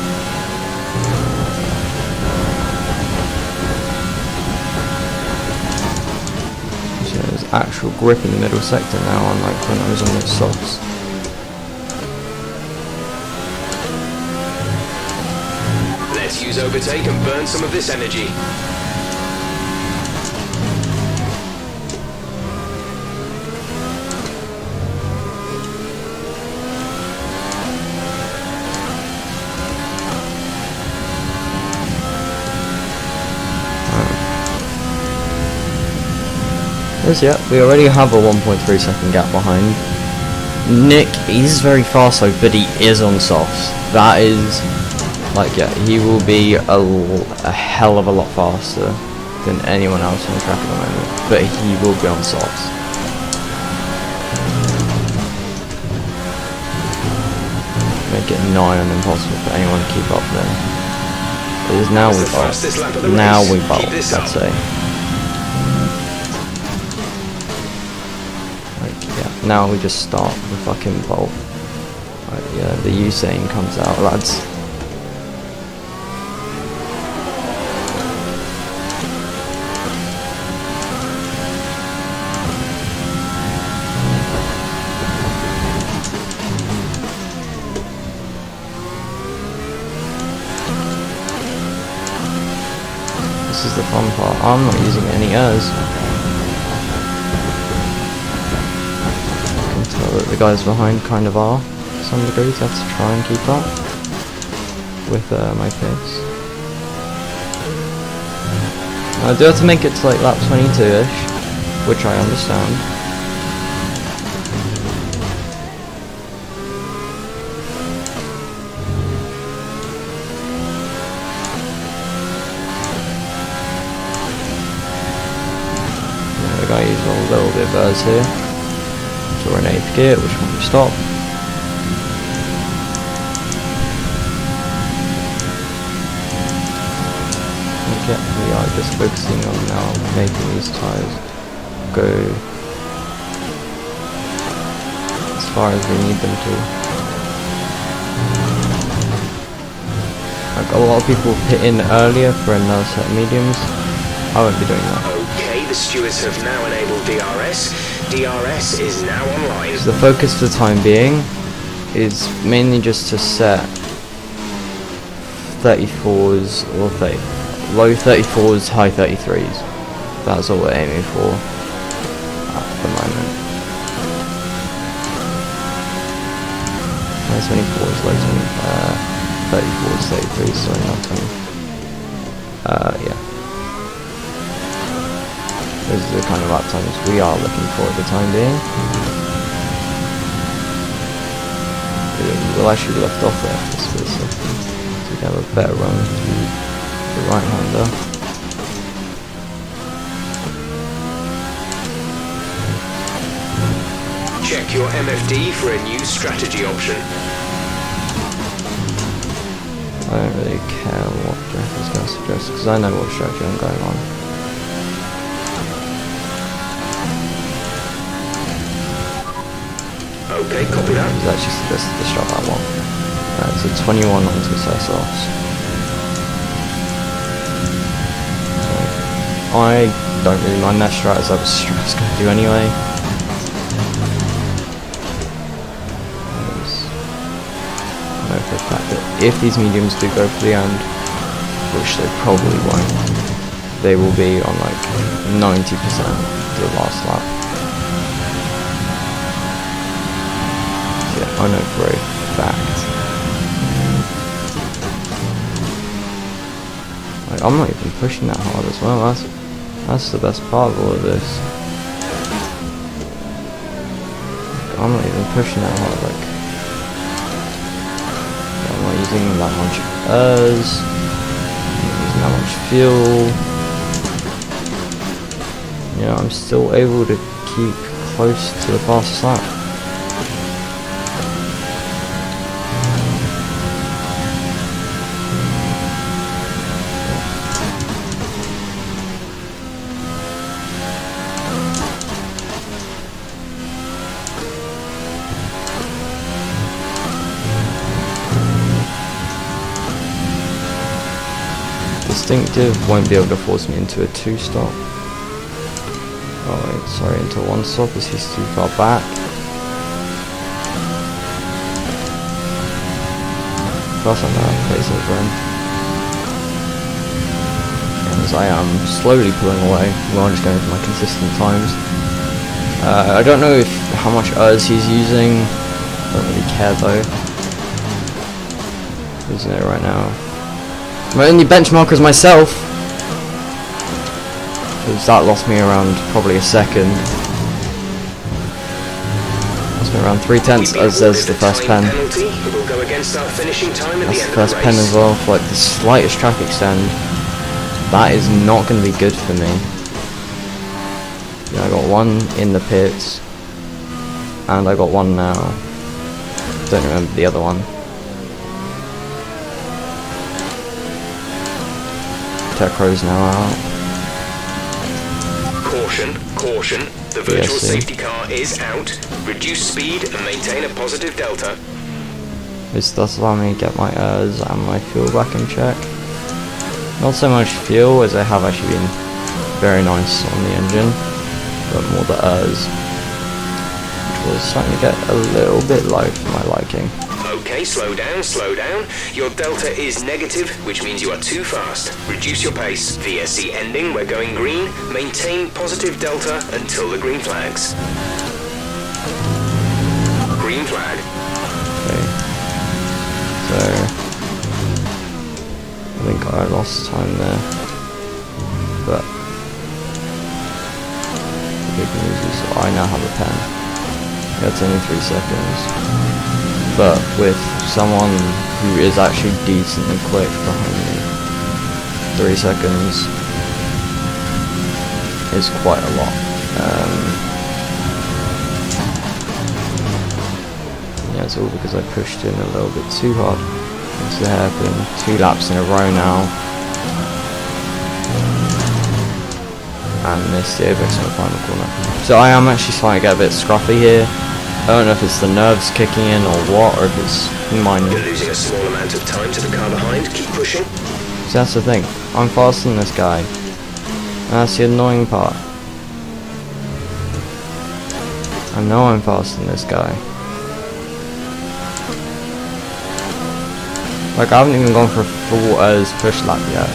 So there's actual grip in the middle sector now, unlike when I was on the softs. Let's use overtake and burn some of this energy. Yeah, we already have a 1.3 second gap behind. Nick is very fast though, but he is on softs. That is, like, yeah, he will be a hell of a lot faster than anyone else on the track at the moment, but he will be on softs. Make it nigh on impossible for anyone to keep up there. It is now we bolt. Now we bolt, let's say. Now we just start the fucking bolt. Right, yeah, the Usain comes out, lads. This is the fun part. I'm not using any airs. That the guys behind kind of are to some degree, so I have to try and keep up with my pace. I do have to make it to like lap 22-ish, which I understand. Yeah, the guy used a little bit of buzz here. So we're in 8th gear, which one we stop. Okay, we are just focusing on now making these tyres go as far as we need them to. Like, a lot of people pit in earlier for another set of mediums. I won't be doing that. Okay, the stewards have now enabled DRS. DRS is now online. So the focus for the time being is mainly just to set 34s or low 34s, high 33s. That's all we're aiming for at the moment. High 24s, low 34s, 33s, sorry, not 20. Yeah. Those are the kind of lap times we are looking for at the time being. We'll actually left off there for this second, so we can have a better run through the right-hander. Check your MFD for a new strategy option. I don't really care what Jeff is going to suggest, because I know what strategy I'm going on. Okay, copy that. He's actually suggested to start that one. So 21 onto SS-offs. I don't really mind that strat, as I was going to do anyway. I know for a fact that if these mediums do go for the end, which they probably won't, they will be on like 90% to the last lap. I know for a fact. Like, I'm not even pushing that hard as well. That's the best part of all of this. I'm not even pushing that hard. Like, I'm not using that much ERS. I'm not using that much fuel. You know, I'm still able to keep close to the fastest lap. Distinctive won't be able to force me into a 2-stop. Oh wait, sorry, into a 1-stop as he's too far back. Plus I'm out of place over him. As I am slowly pulling away, while I'm just going for my consistent times. I don't know how much ERS he's using. Don't really care though. Using it right now. My only benchmark was myself, because that lost me around probably a second. Lost me around 3/10, as there's the first pen. That's the first pen as well. For like the slightest track extend, that is not going to be good for me. You know, I got one in the pits, and I got one now. Don't remember the other one. Techro's now out. Caution, caution. The virtual safety car is out. Reduce speed and maintain a positive delta. This does allow me to get my ERS and my fuel back in check. Not so much fuel, as I have actually been very nice on the engine, but more the ERS, which was starting to get a little bit low for my liking. Okay, slow down, slow down. Your delta is negative, which means you are too fast. Reduce your pace. VSC ending, we're going green. Maintain positive delta until the green flags. Green flag. Okay. So, I think I lost time there. But, the big news is I now have a pen. That's only 3 seconds. But with someone who is actually decently quick behind me, 3 seconds is quite a lot. Yeah, it's all because I pushed in a little bit too hard into the hairpin. 2 laps in a row now, and missed the apex in the final corner. So I am actually starting to get a bit scruffy here. I don't know if it's the nerves kicking in or what, or if it's minor. You're losing a small amount of time to the car behind. Keep pushing. So that's the thing. I'm faster than this guy. And that's the annoying part. I know I'm faster than this guy. Like, I haven't even gone for a full ERS push lap yet.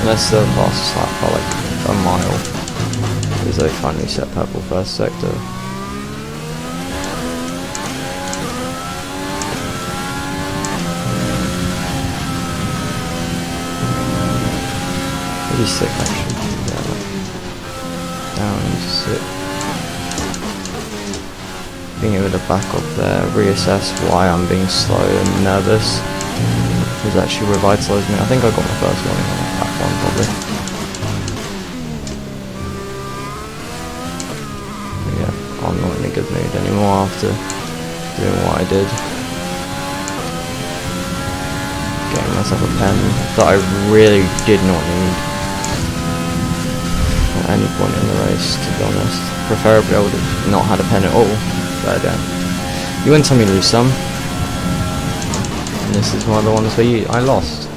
Unless the fastest lap by like a mile. Because they finally set purple first sector. Pretty sick actually. Yeah, like it. Being able to back up there, reassess why I'm being slow and nervous has actually revitalised me. I think I got my first warning on that one probably. But yeah, I'm not in a good mood anymore after doing what I did. Getting myself a pen that I really did not need at any point in the race, to be honest. Preferably I would have not had a pen at all. But you win some, you lose some. And this is one of the ones where I lost.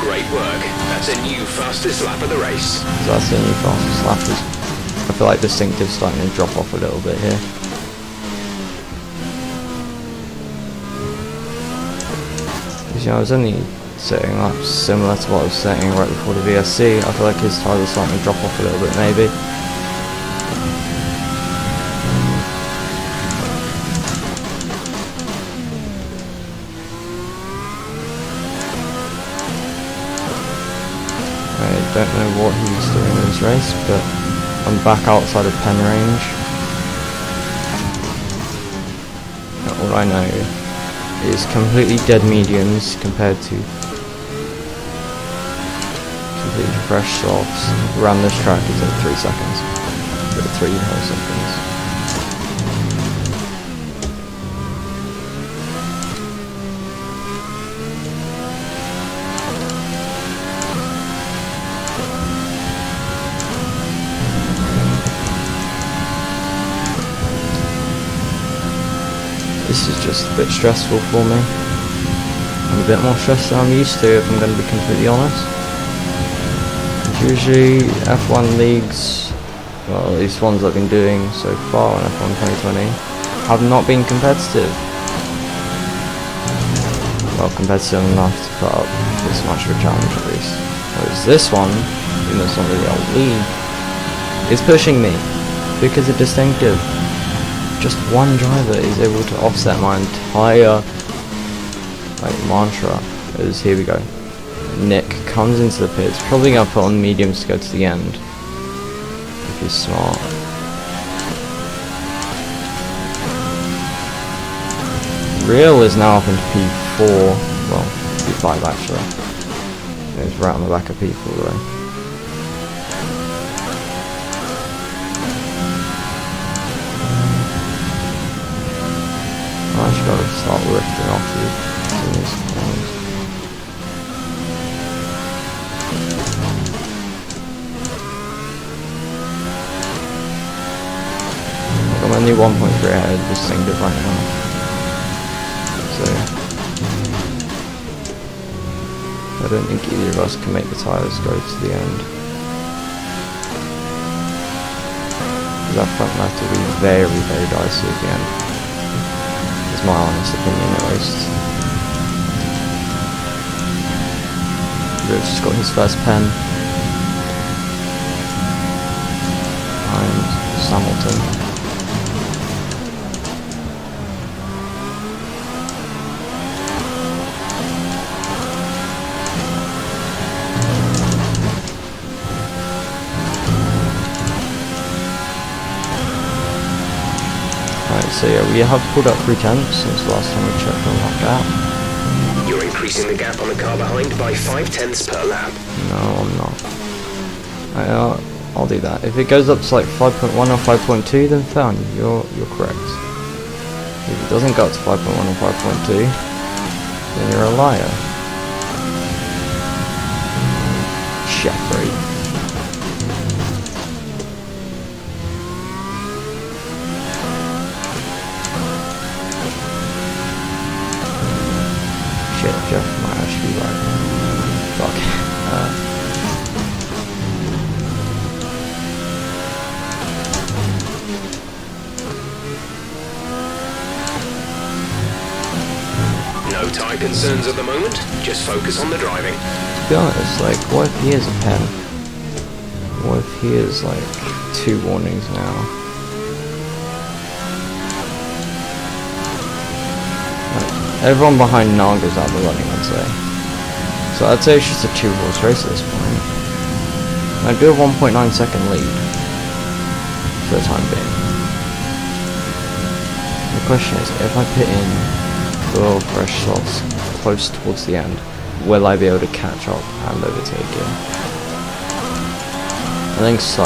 Great work. That's a new fastest lap of the race. So that's the new fastest lap. I feel like distinctive's starting to drop off a little bit here. You know, I was only setting up similar to what I was setting right before the VSC. I feel like his tyres are starting to drop off a little bit, maybe. I don't know what he's doing in this race, but I'm back outside of pen range. All I know is completely dead mediums compared to completely fresh softs. Around this track is at 3 seconds, but 3 whole seconds. This is just a bit stressful for me. I'm a bit more stressed than I'm used to, if I'm going to be completely honest. Usually F1 leagues, well at least ones I've been doing so far on F1 2020, have not been competitive. Well, competitive enough to put up this much of a challenge at least. Whereas this one, even though it's not really a league, is pushing me because of distinctive. Just one driver is able to offset my entire mantra. As here we go. Nick comes into the pits, probably gonna put on mediums to go to the end if he's smart. Real is now up into P4, well P5 actually. He's right on the back of P4 though. I just gotta start lifting off these corners. I'm only 1.3 ahead of distinctive right now. So I don't think either of us can make the tyres go to the end. That front left will be very, very dicey at the end. My honest opinion at least. Rick's just got his first pen. And Hamilton. So yeah, we have pulled up 3 tenths since the last time we checked on that. You're increasing the gap on the car behind by 5 tenths per lap. No, I'm not. I'll do that. If it goes up to like 5.1 or 5.2, then fine, you're correct. If it doesn't go up to 5.1 or 5.2, then you're a liar. Jeffrey. Jeff might actually be right. Fuck. No tyre concerns at the moment, just focus on the driving. To be honest, like, what if he is a pen? What if he is like 2 warnings now? Everyone behind Naga's out of the running, I'd say. So I'd say it's just a 2-horse race at this point. I do a 1.9 second lead for the time being. The question is, if I put in the fresh softs close towards the end, will I be able to catch up and overtake him? I think so.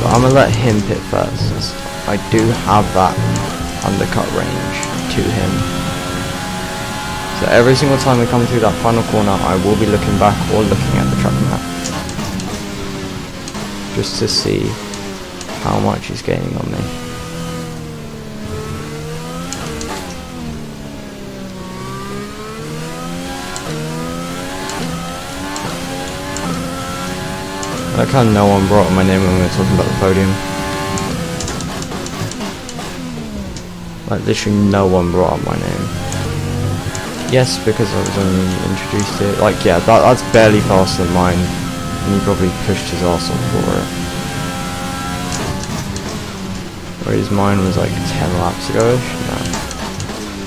But I'm gonna let him pit first, as I do have that undercut range to him. So every single time we come through that final corner, I will be looking back or looking at the track map, just to see how much he's gaining on me. I like how no one brought up my name when we were talking about the podium. Like literally no one brought up my name. Yes, because I was only introduced to it. Like yeah, that's barely faster than mine, and he probably pushed his arse off for it. Whereas mine was like 10 laps ago-ish. No,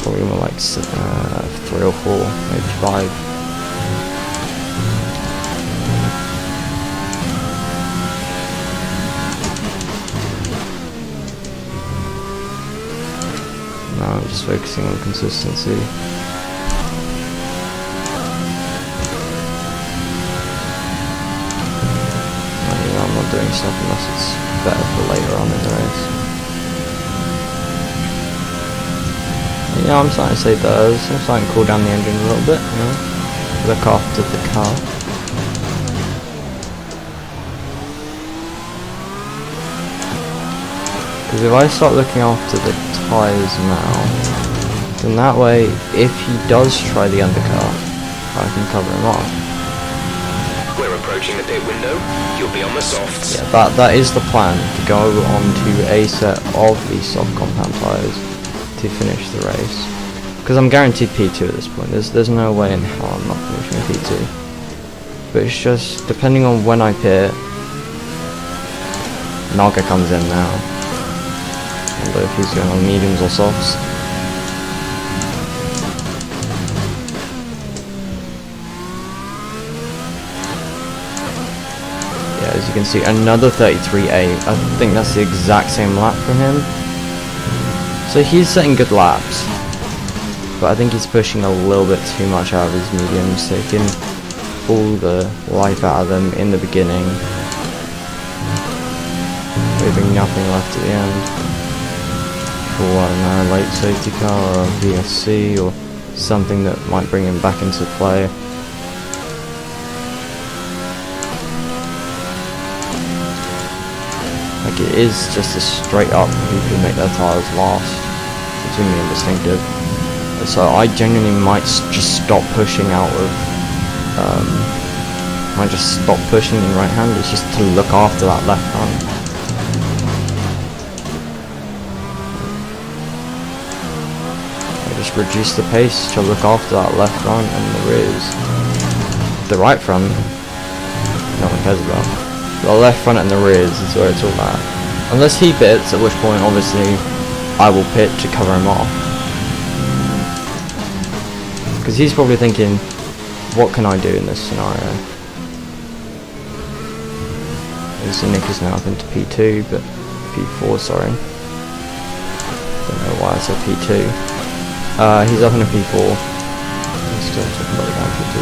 probably more like 3 or 4, maybe 5. I'm just focusing on consistency. I'm not doing stuff unless it's better for later on in the race. Yeah, I'm starting to say those. I'm starting to cool down the engine a little bit, you know. Look after the car. Because if I start looking after the tyres now, then that way, if he does try the undercut, I can cover him off. We're approaching the pit window. You'll be on the softs. Yeah, that is the plan, to go onto a set of these soft compound tyres to finish the race. Because I'm guaranteed P2 at this point. There's no way in hell I'm not finishing P2. But it's just, depending on when I pit, Naga comes in now. Although if he's going on mediums or softs. Yeah, as you can see, another 33A. I think that's the exact same lap from him. So he's setting good laps. But I think he's pushing a little bit too much out of his mediums, taking all the life out of them in the beginning, leaving nothing left at the end. For I don't know, a late safety car or a VSC or something that might bring him back into play. Like it is just a straight up who can make their tyres last between me and Distinctive. So I genuinely might just stop pushing out of might just stop pushing in right hand. It's just to look after that left hand. Just reduce the pace to look after that left front and the rears. The right front, no one cares about. The left front and the rears is where it's all at. Unless he pits, at which point obviously I will pit to cover him off. Because he's probably thinking, what can I do in this scenario? So Nick is now up into P2, but P4, sorry. Don't know why I said P2. He's up in a P4. He's still talking about the guy in P2.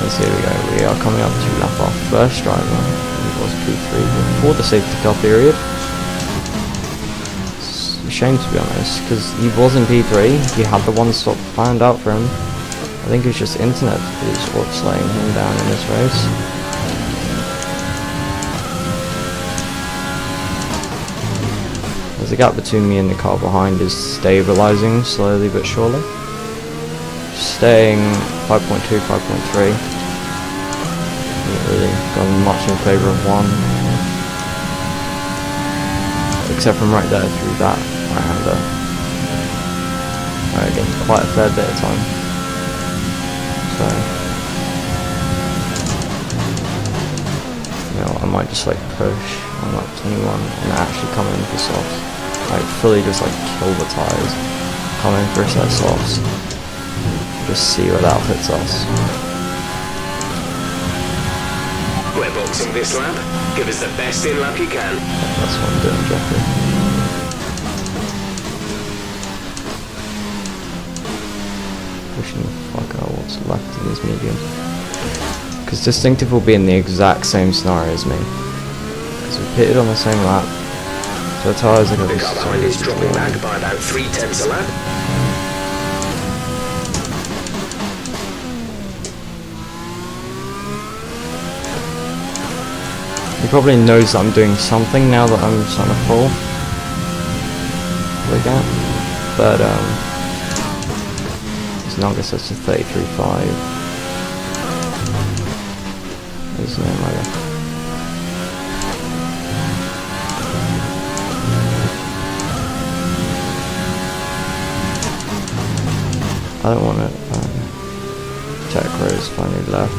Let's see, here we go. We are coming up to lap our first driver. He was P3 before the safety car period. It's a shame, to be honest, because he was in P3. He had the one stop planned out for him. I think it was just internet is what's laying him down in this race. The gap between me and the car behind is stabilizing slowly but surely. Staying 5.2, 5.3. Not really gone much in favour of one. Except from right there through that right-hander. I get quite a fair bit of time. So might just like push on lap 21 and actually come in for softs. Like fully just like kill the tyres, come in for a set of softs, just see where that puts us. We're boxing this lap. Give us the best in lap you can. That's what I'm doing, Jeffrey. Pushing the fuck out what's left in this medium. Because Distinctive will be in the exact same scenario as me. Because we pitted on the same lap. So the tyres are going to be... The car behind is dropping back by about 3/10 a lap. He probably knows that I'm doing something now that I'm trying to pull. Look at. But, it's not going to set to 33.5. There's no matter. I don't want to check rows finally left.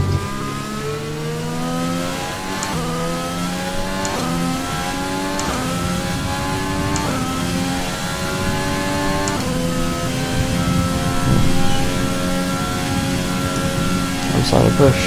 I'm starting to push.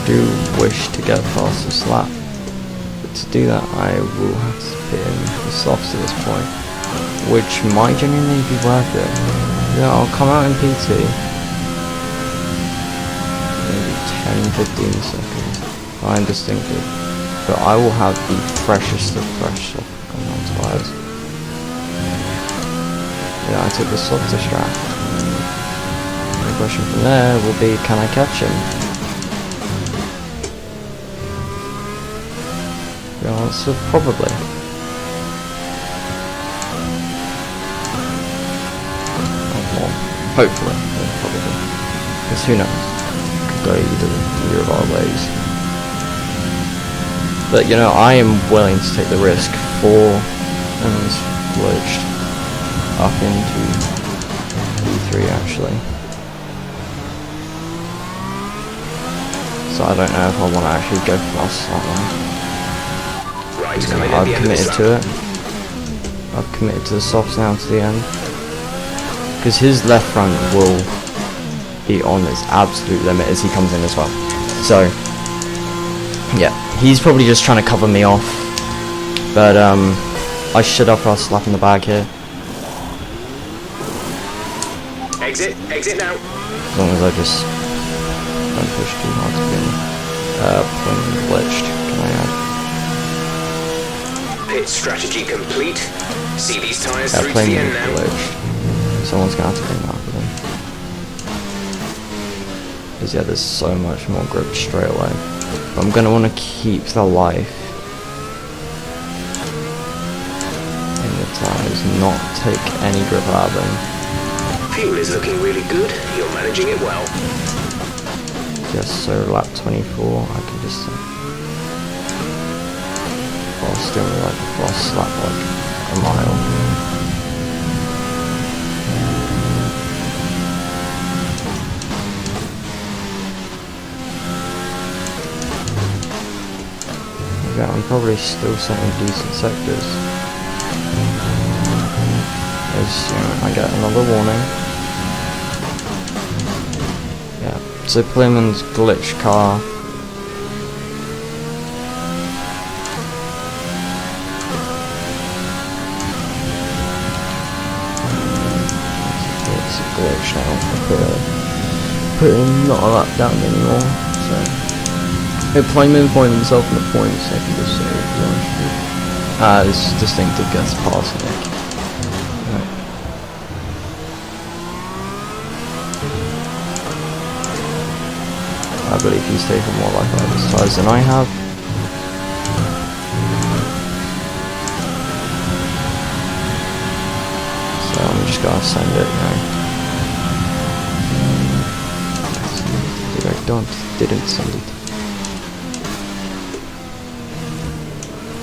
Do wish to get past this lap, but to do that I will have to put in the softs at this point, which might genuinely be worth it. Yeah, I'll come out in PT, maybe 10-15 seconds behind Distinctive, but I will have the freshest of fresh soft coming on tyres. Yeah, I took the softer strap. The question from there will be, can I catch him? The answer, probably. Well, hopefully, probably. Because who knows? Could go either of our ways. But you know, I am willing to take the risk for and glitched up into E3 actually. So I don't know if I want to actually go past that one. I've committed to it. I've committed to the softs now to the end. Because his left front will be on its absolute limit as he comes in as well. So, yeah, he's probably just trying to cover me off. But I should have a slap in the bag here. Exit now. As long as I just don't push too hard to begin. Glitched. Can I add? Pit strategy complete. See these tyres through to the end now. Glitched. Someone's gonna have to bring that up with him. Because yeah, there's so much more grip straight away. But I'm gonna want to keep the life in the tyres, not take any grip out of them. Fuel is looking really good. You're managing it well. Just so lap 24, I can just still like fast slap like a mile. Okay, I'm probably still setting decent sectors. As you know, I get another warning. Yeah, so Playman's glitch car. Glitch now. Put in not a lap down anymore. So Playman find himself in the points, I can just say, as distinctive gets past Nick. Right. I believe he's taken more life out of his tires than I have. So I'm just gonna send it, didn't send it.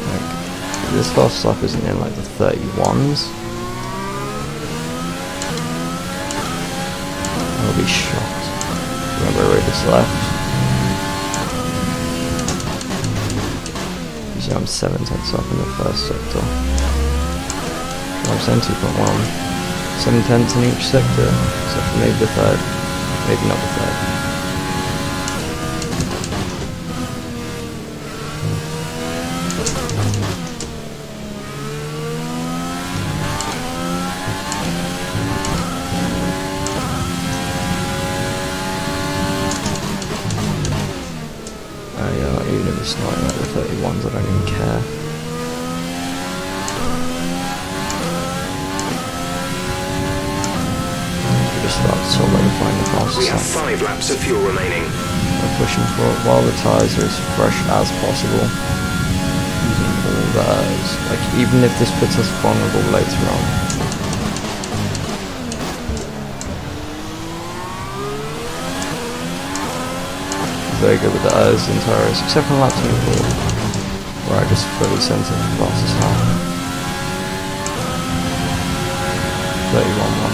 Like, this last lap isn't in like the 31s. I'll be shocked. Remember where this left. You see I'm 7/10 up in the first sector. I'm saying 2.1. 7/10 in each sector, except for maybe the third. Maybe not the third. Even if it's not like the 31s, I don't even care. We're just about to solidifying the fastest. We have 5 laps of fuel remaining. We're pushing for it while the tyres are as fresh as possible. Using all those. Like, even if this puts us vulnerable later on. Very good with the O's and tires, except for lap 24, where I just fully sent it the fastest lap. 31.1.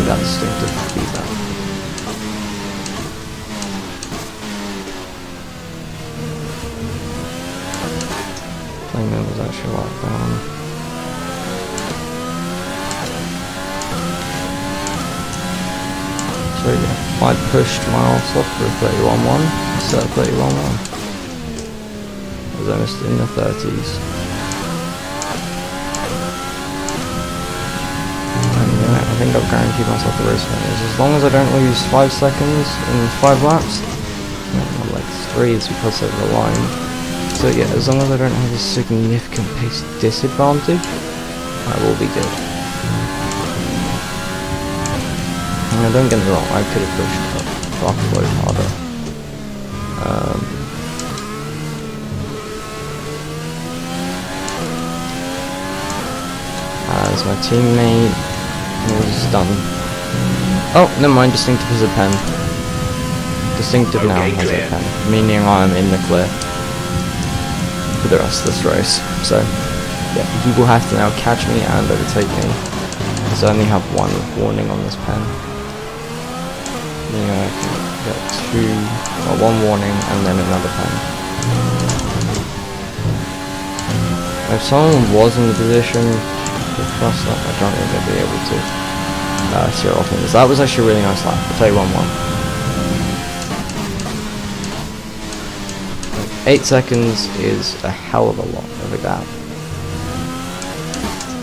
That distinctive feedback. Playman was actually locked down. So yeah, I pushed my arse off for a 31.1 instead of 31.1. As I missed it in the 30s. And yeah, I think I've guaranteed myself the race finish. As long as I don't lose 5 seconds in 5 laps, not like 3 is because of the line. So yeah, as long as I don't have a significant pace disadvantage, I will be good. Now, don't get me wrong, I could have pushed a fuckload harder. As my teammate was done. Oh, never mind, distinctive has a pen. Distinctive now has a pen, meaning I'm in the clear for the rest of this race. So, yeah, he will have to now catch me and overtake me, because I only have 1 warning on this pen. I can get 1 warning and then another pen. If someone was in the position to cross up, I don't think they'd be able to see it off in this. That was actually a really nice lap. I'll tell you 1-1. 8 seconds is a hell of a lot of a gap.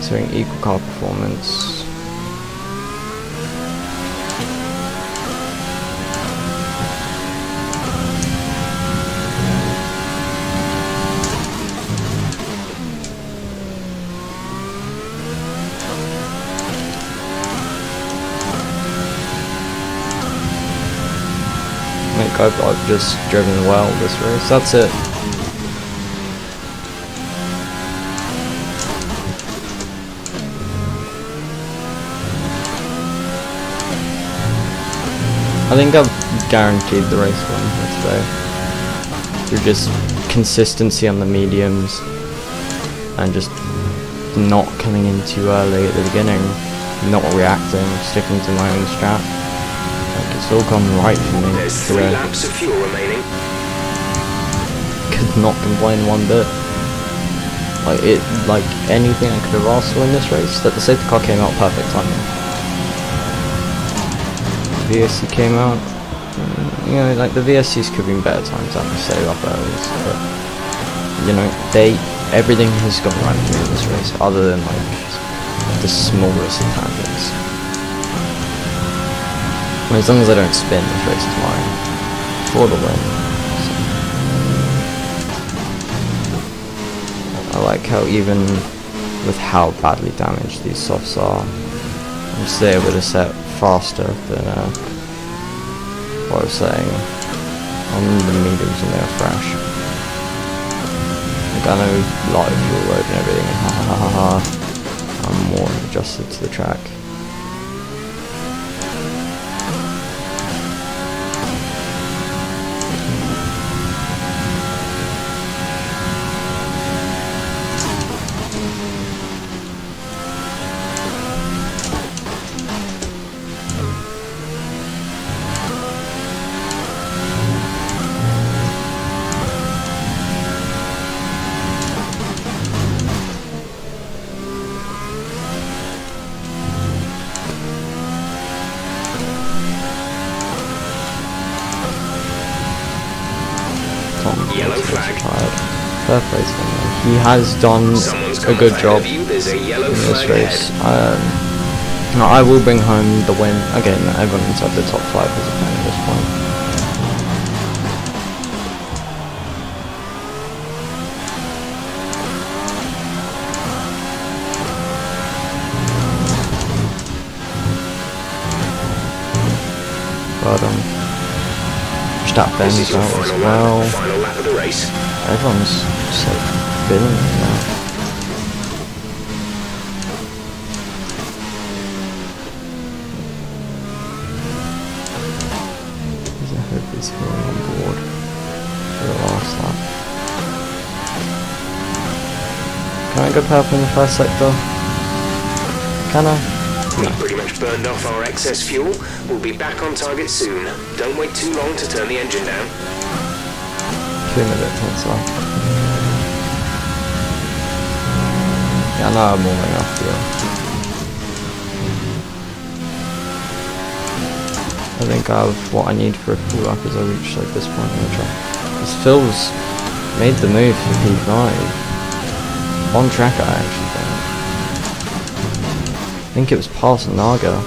So in equal car performance. I've just driven well this race. That's it. I think I've guaranteed the race win for today. Through just consistency on the mediums and just not coming in too early at the beginning, not reacting, sticking to my own strat. It's all gone right for me. There's 3 laps of fuel remaining. Could not complain one bit. Like anything I could have asked for in this race. That the safety car came out perfect timing. VSC came out. You know, like the VSCs could be in better times. I have to say up earlies, but you know, everything has gone right for me in this race, other than like the smallest of tangents. As long as I don't spin, this race is mine. For the win. So. I like how even with how badly damaged these softs are, I'm still able to set faster than what I was saying on the mediums when they were fresh. Like, I know a lot of fuel load and everything, and ha ha ha ha. I'm more adjusted to the track. Yellow flag. Fair play to him. He has done a good job in this race. No, I will bring home the win. Again, everyone inside the top 5 is a fan at this point. But Stop Ben as well. Final lap of the race. Everyone's just like feeling it now. I hope he's going on board for the last lap. Can I go purple in the first sector? Can I? We've pretty much burned off our excess fuel. We'll be back on target soon. Don't wait too long to turn the engine down. 2 minutes, that's all. Yeah, I know I'm warming up here. I think I have what I need for a full lap as I reach like this point in the track. This Phil's made the move for P5. On track, I actually think. I think it was past Naga.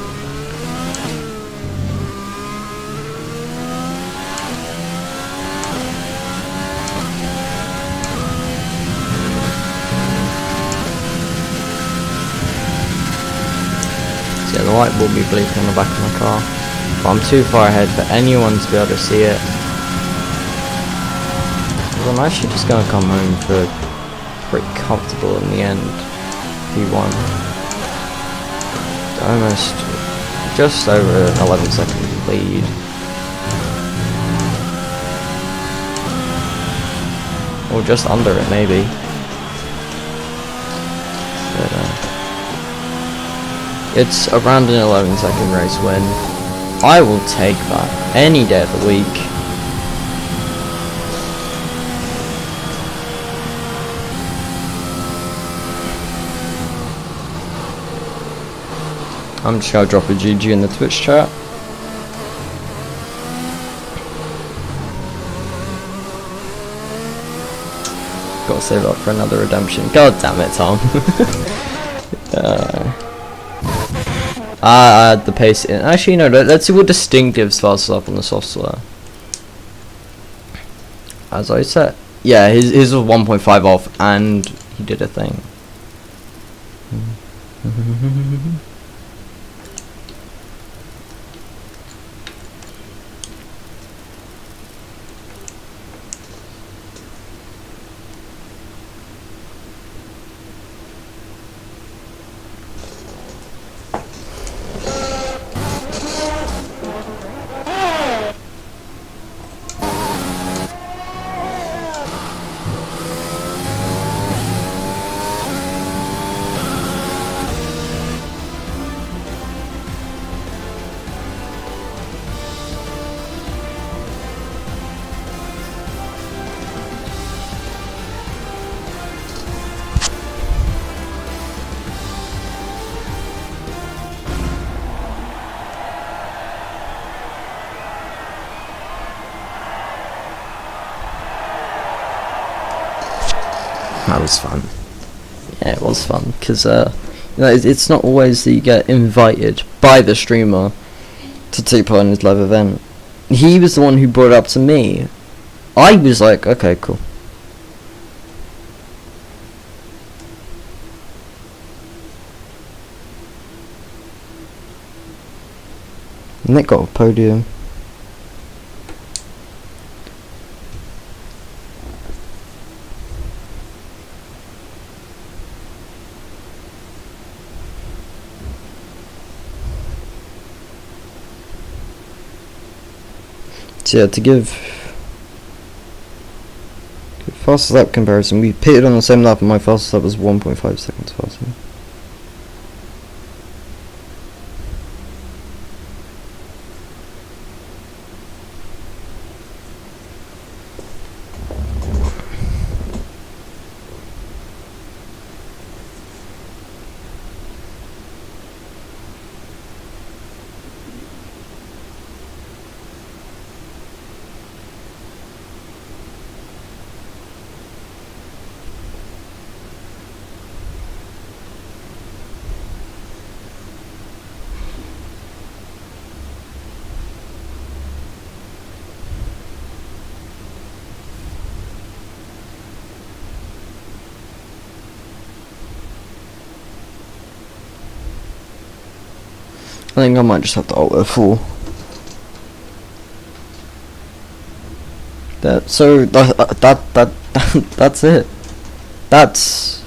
So yeah, the light will be blinking on the back of my car. But I'm too far ahead for anyone to be able to see it. Well, I'm actually just going to come home for pretty comfortable in the end. P1. Almost just over an 11-second lead. Or just under it maybe. But it's around an 11-second race win. I will take that any day of the week. I'm just gonna drop a GG in the Twitch chat. Gotta save up for another redemption. God damn it, Tom. I had the pace in. Actually, no, let's see what distinctives fast up on the soft slow. As I said. Yeah, his was 1.5 off and he did a thing. That was fun. Yeah, it was fun because you know, it's not always that you get invited by the streamer to take part in his live event. He was the one who brought it up to me. I was like, okay, cool. Nick got a podium. So yeah, to give fastest lap comparison, we pitted on the same lap and my fastest lap was 1.5 seconds faster. I think I might just have to alt F4. That's it. That's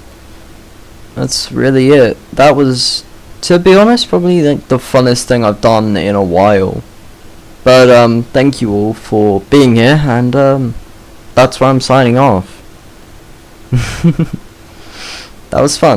really it. That was, to be honest, probably like the funnest thing I've done in a while. But thank you all for being here, and that's where I'm signing off. That was fun.